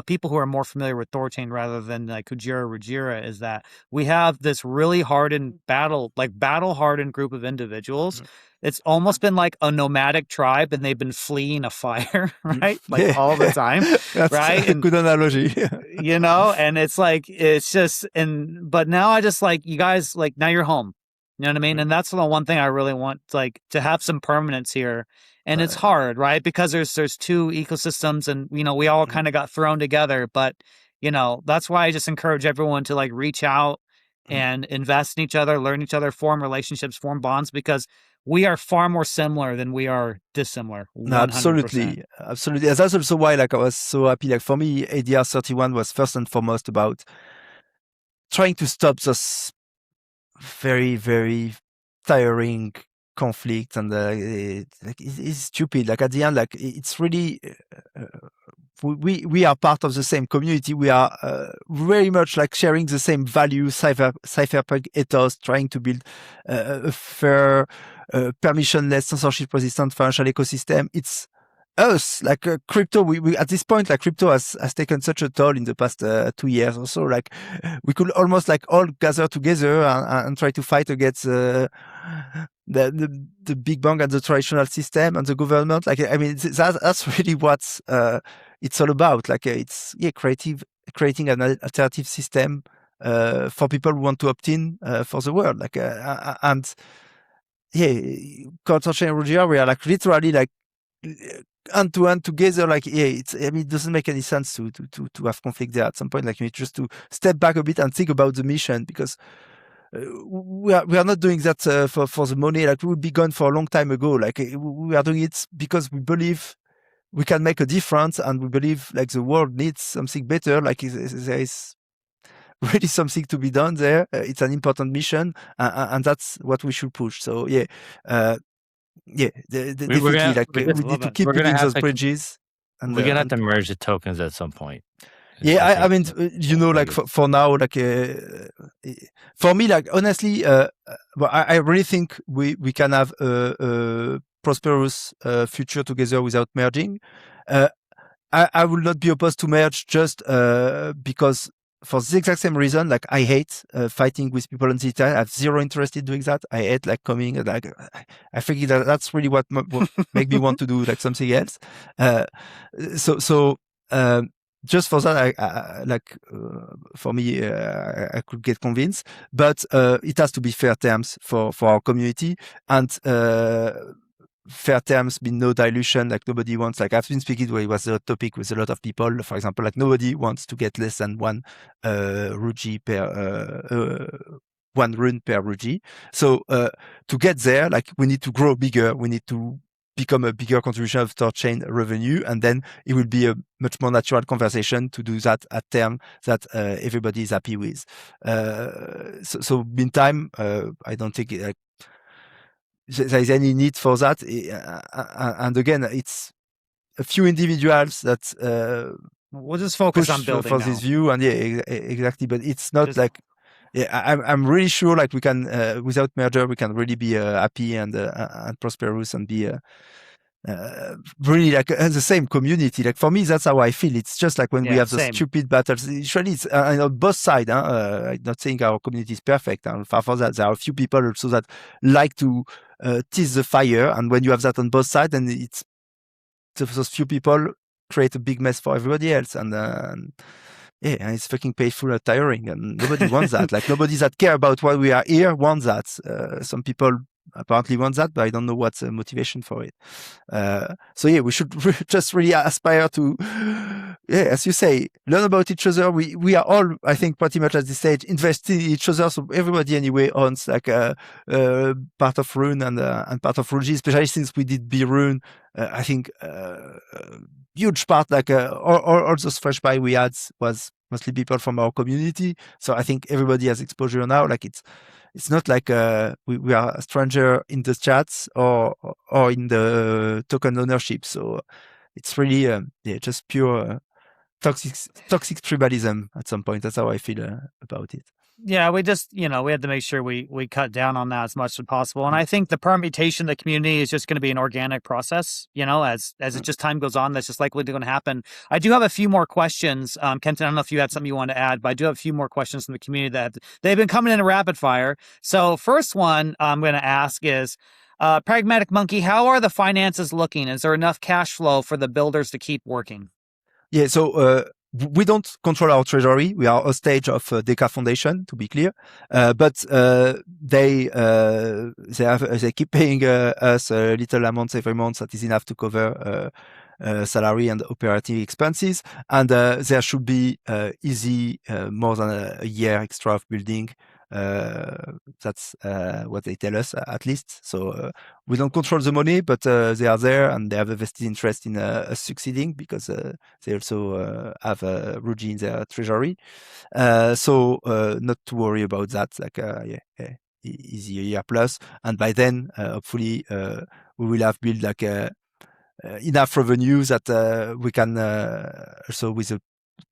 people who are more familiar with THORChain rather than like Kujira, Rujira, is that we have this really hardened battle-hardened group of individuals. It's almost been like a nomadic tribe, and they've been fleeing a fire, right? Like all the time, That's right? a good analogy. And it's like, but now I just like, you guys, like, now you're home. You know what I mean? And that's the one thing I really want, like, to have some permanence here. And it's hard, right? Because there's two ecosystems, and, we all kind of got thrown together. But, that's why I just encourage everyone to like reach out and invest in each other, learn each other, form relationships, form bonds, because we are far more similar than we are dissimilar. 100%. No, absolutely. And that's also why I was so happy. For me, ADR 31 was first and foremost about trying to stop this very, very tiring conflict, and it's stupid. At the end, it's really we are part of the same community. We are very much sharing the same values, cypherpunk ethos, trying to build a fair, permissionless, censorship-resistant financial ecosystem. It's us, crypto. We at this point, crypto has taken such a toll in the past 2 years or so. We could almost all gather together and try to fight against the big bank and the traditional system and the government. That's really what it's all about. It's creating an alternative system for people who want to opt in for the world. And Concentrated Rujira, we are literally hand to hand together. It doesn't make any sense to have conflict there at some point. You need just to step back a bit and think about the mission, because we are not doing that for the money. We would be gone for a long time ago. We are doing it because we believe we can make a difference, and we believe the world needs something better. There is really something to be done there. It's an important mission, and that's what we should push. So definitely. We need to keep building those bridges. And we're gonna have to merge the tokens at some point. I mean, for now, for me, honestly, I really think we can have a prosperous future together without merging. I will not be opposed to merge just because, for the exact same reason, I hate fighting with people on the internet. I have zero interest in doing that. I hate coming and I think that's really what make me want to do something else. So just for that, for me, I could get convinced, but it has to be fair terms for our community, and fair terms mean no dilution. Nobody wants, I've been speaking where it was a topic with a lot of people, for example, nobody wants to get less than one Ruji per one rune per Ruji. So to get there, we need to grow bigger. We need to become a bigger contribution of THORChain revenue, and then it will be a much more natural conversation to do that at term that everybody is happy with. So meantime, I don't think there is any need for that. And again, it's a few individuals that we'll just focus on building for now. this view, and exactly. But it's not I'm really sure we can without merger we can really be happy and prosperous and be really the same community. For me, that's how I feel. It's just when we have the stupid battles. Usually it's on both sides. I'm not saying our community is perfect. Far from that. There are a few people also that like to tease the fire, and when you have that on both sides, then it's those few people create a big mess for everybody else, and it's fucking painful and tiring, and nobody wants that. Nobody that care about why we are here wants that. Some people apparently want that, but I don't know what's the motivation for it. So we should just really aspire to, as you say, learn about each other. We are all, I think, pretty much at this stage investing in each other. So everybody anyway owns part of Rune and part of Ruji, especially since we did be Rune. I think huge part, all those fresh buy we had was mostly people from our community. So I think everybody has exposure now. It's not we are a stranger in the chats or in the token ownership. So it's really just pure toxic tribalism at some point. That's how I feel about it. Yeah, we just, we had to make sure we cut down on that as much as possible. And I think the permutation of the community is just going to be an organic process, as it just time goes on, that's just likely going to happen. I do have a few more questions. Kenton, I don't know if you had something you want to add, but I do have a few more questions from the community that they've been coming in a rapid fire. So first one I'm going to ask is, PragmaticMonkey, how are the finances looking? Is there enough cash flow for the builders to keep working? Yeah, so we don't control our treasury. We are a stage of Deca Foundation, to be clear. But they keep paying us little amounts every month that is enough to cover salary and operating expenses. And there should be easy more than a year extra of building That's what they tell us, at least. So we don't control the money, but they are there and they have a vested interest in us succeeding because they also have Ruji in their treasury. So not to worry about that. Like easy a year plus, and by then hopefully we will have built like enough revenue that we can also with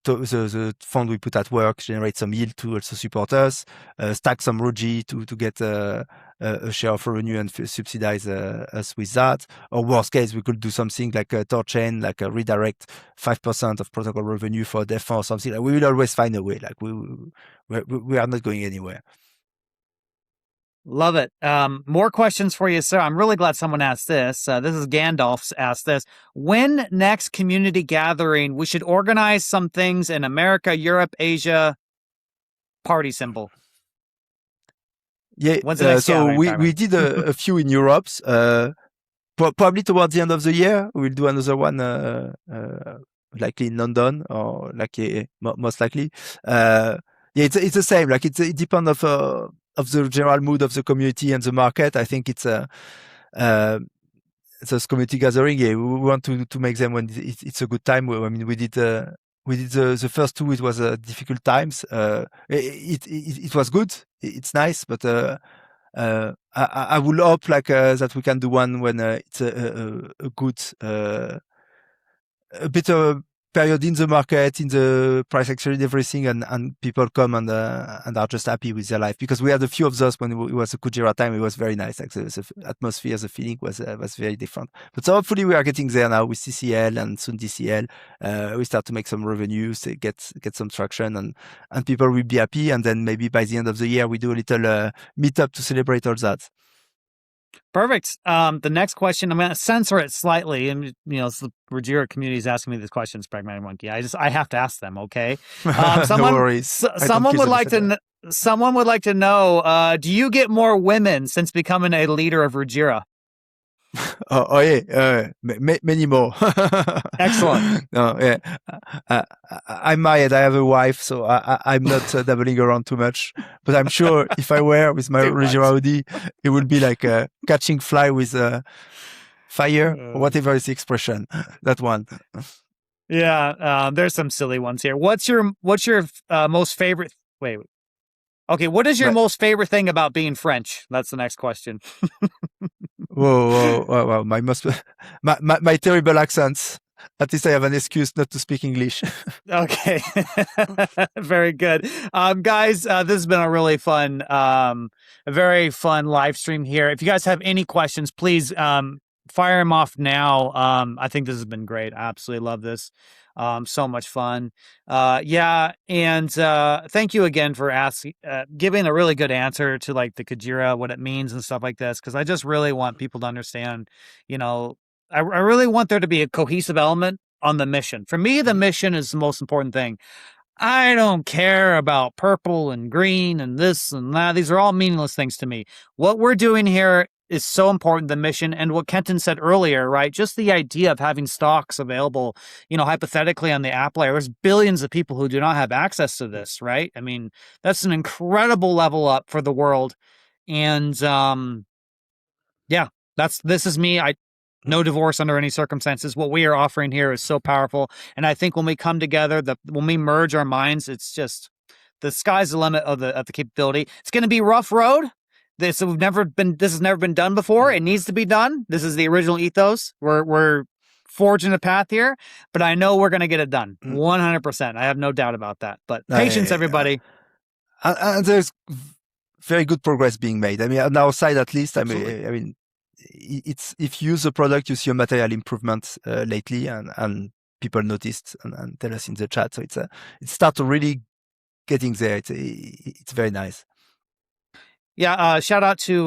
the fund we put at work generate some yield to also support us, stack some Ruji to get a share of revenue and subsidize us with that. Or worst case, we could do something like a THORChain, like a redirect 5% of protocol revenue for DeFi or something. Like we will always find a way. Like we are not going anywhere. Love it. More questions for you, sir. I'm really glad someone asked this. This is Gandalf's asked this. When next community gathering, we should organize some things in America, Europe, Asia, party symbol. Yeah, When's the next so gathering, we did a few in Europe. Probably towards the end of the year, we'll do another one, likely in London or most likely. Yeah, it's the same. Like it depends of the general mood of the community and the market. I think it's those community gathering. Yeah, we want to make them when it's a good time. I mean, we did the first two. It was difficult times. It was good. It's nice, but I would hope that we can do one when it's a good a better period in the market, in the price action and everything, and people come and are just happy with their life. Because we had a few of those when it was a Kujira time. It was very nice. Like the atmosphere, the feeling was very different. But so hopefully we are getting there now with CCL and soon DCL. We start to make some revenues, get some traction, and people will be happy. And then maybe by the end of the year we do a little meetup to celebrate all that. Perfect. The next question, I'm going to censor it slightly. And, the Rujira community is asking me these questions, PragmaticMonkey. I have to ask them, okay? No worries. Someone would like to know, do you get more women since becoming a leader of Rujira? Many more. Excellent. No, yeah. I'm married. I have a wife, so I'm not doubling around too much. But I'm sure if I were with my Rujira Audi, it would be like catching fly with fire, or whatever is the expression. That one. Yeah, there's some silly ones here. What's your most favorite? Wait. Okay, what is your most favorite thing about being French? That's the next question. Whoa. My terrible accents. At least I have an excuse not to speak English. Okay. Very good. Guys, this has been a really fun, a very fun live stream here. If you guys have any questions, please fire them off now. I think this has been great. I absolutely love this. So much fun. And thank you again for giving a really good answer to like the Kujira, what it means and stuff like this, because I just really want people to understand, I really want there to be a cohesive element on the mission. For me, the mission is the most important thing. I don't care about purple and green and this and that. These are all meaningless things to me. What we're doing here is so important, the mission, and what Kenton said earlier, right? Just the idea of having stocks available, hypothetically on the app layer. There's billions of people who do not have access to this, right? I mean, that's an incredible level up for the world. And this is me. No divorce under any circumstances. What we are offering here is so powerful. And I think when we come together, when we merge our minds, it's just the sky's the limit of the capability. It's going to be a rough road. This has never been done before. It needs to be done. This is the original ethos. We're forging a path here, but I know we're going to get it done 100%. I have no doubt about that. But patience, everybody. And there's very good progress being made. I mean, on our side, at least, Absolutely. I mean, it's if you use the product, you see a material improvement lately, and people noticed and tell us in the chat. So it starts really getting there. It's very nice. Yeah, shout out to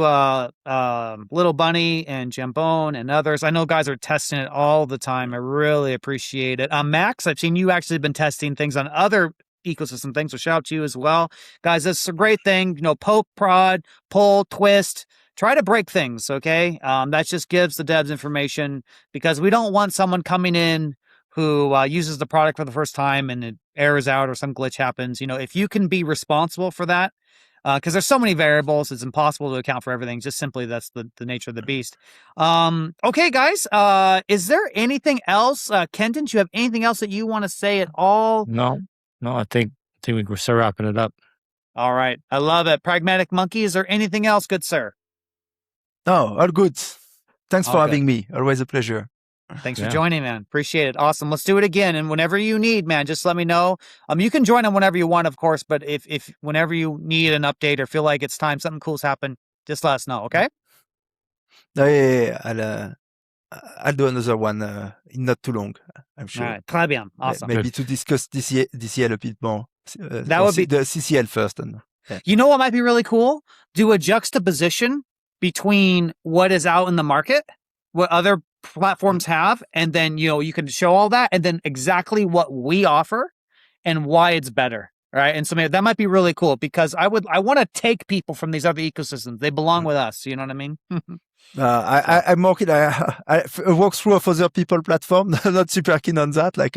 Little Bunny and Jambone and others. I know guys are testing it all the time. I really appreciate it. Max, I've seen you actually been testing things on other ecosystem things, so shout out to you as well. Guys, this is a great thing. Poke, prod, pull, twist. Try to break things, okay? That just gives the devs information, because we don't want someone coming in who uses the product for the first time and it errors out or some glitch happens. If you can be responsible for that, because there's so many variables, it's impossible to account for everything. Just simply that's the nature of the beast. Okay, guys, is there anything else? Kenton, do you have anything else that you want to say at all? No, I think we can start wrapping it up. All right, I love it. Pragmatic Monkey, is there anything else, good sir? No, all good. Thanks for All having me. Always a pleasure. Thanks for joining, man. Appreciate it. Awesome. Let's do it again. And whenever you need, man, just let me know. You can join them whenever you want, of course. But if whenever you need an update or feel like it's time, something cool's happened, just let us know. Okay. Yeah. I'll do another one in not too long. I'm sure. All right. Très bien. Awesome. Maybe to discuss DCL a bit more. That would be the CCL first. You know what might be really cool? Do a juxtaposition between what is out in the market, what other platforms have, and then you can show all that, and then exactly what we offer and why it's better, right? And so maybe that might be really cool, because I want to take people from these other ecosystems. They belong with us. You know what I mean? I'm more keen. I work through of other people platform. Not super keen on that. Like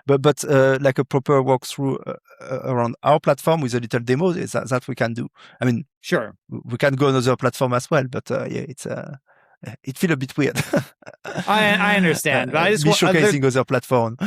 but like a proper walkthrough around our platform with a little demo that we can do. I mean, sure, we can go on other platform as well. But yeah, it's it feels a bit weird. I understand, but I just want showcasing other platform.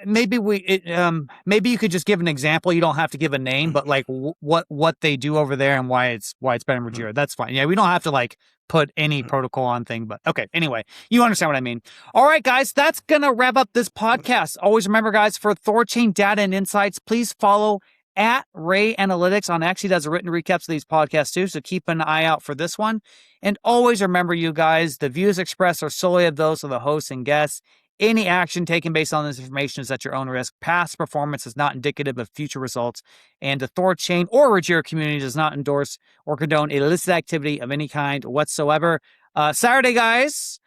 Maybe you could just give an example. You don't have to give a name, but like what they do over there and why it's better than Rujira. That's fine. Yeah, we don't have to like put any protocol on thing, but okay. Anyway, you understand what I mean. All right, guys, that's gonna wrap up this podcast. Always remember, guys, for THORChain data and insights, please follow at Ray Analytics on actually does written recaps of these podcasts too. So keep an eye out for this one. And always remember, you guys, the views expressed are solely of those of the hosts and guests. Any action taken based on this information is at your own risk. Past performance is not indicative of future results. And the THORChain or Rujira community does not endorse or condone illicit activity of any kind whatsoever. Saturday, guys,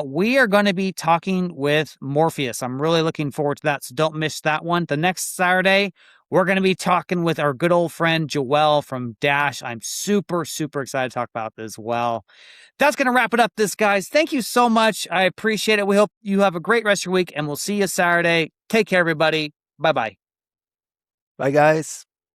we are going to be talking with Morpheus. I'm really looking forward to that, so don't miss that one. The next Saturday, we're going to be talking with our good old friend Joel from Dash. I'm super, super excited to talk about this as well. That's going to wrap it up, guys. Thank you so much. I appreciate it. We hope you have a great rest of your week, and we'll see you Saturday. Take care, everybody. Bye-bye. Bye, guys.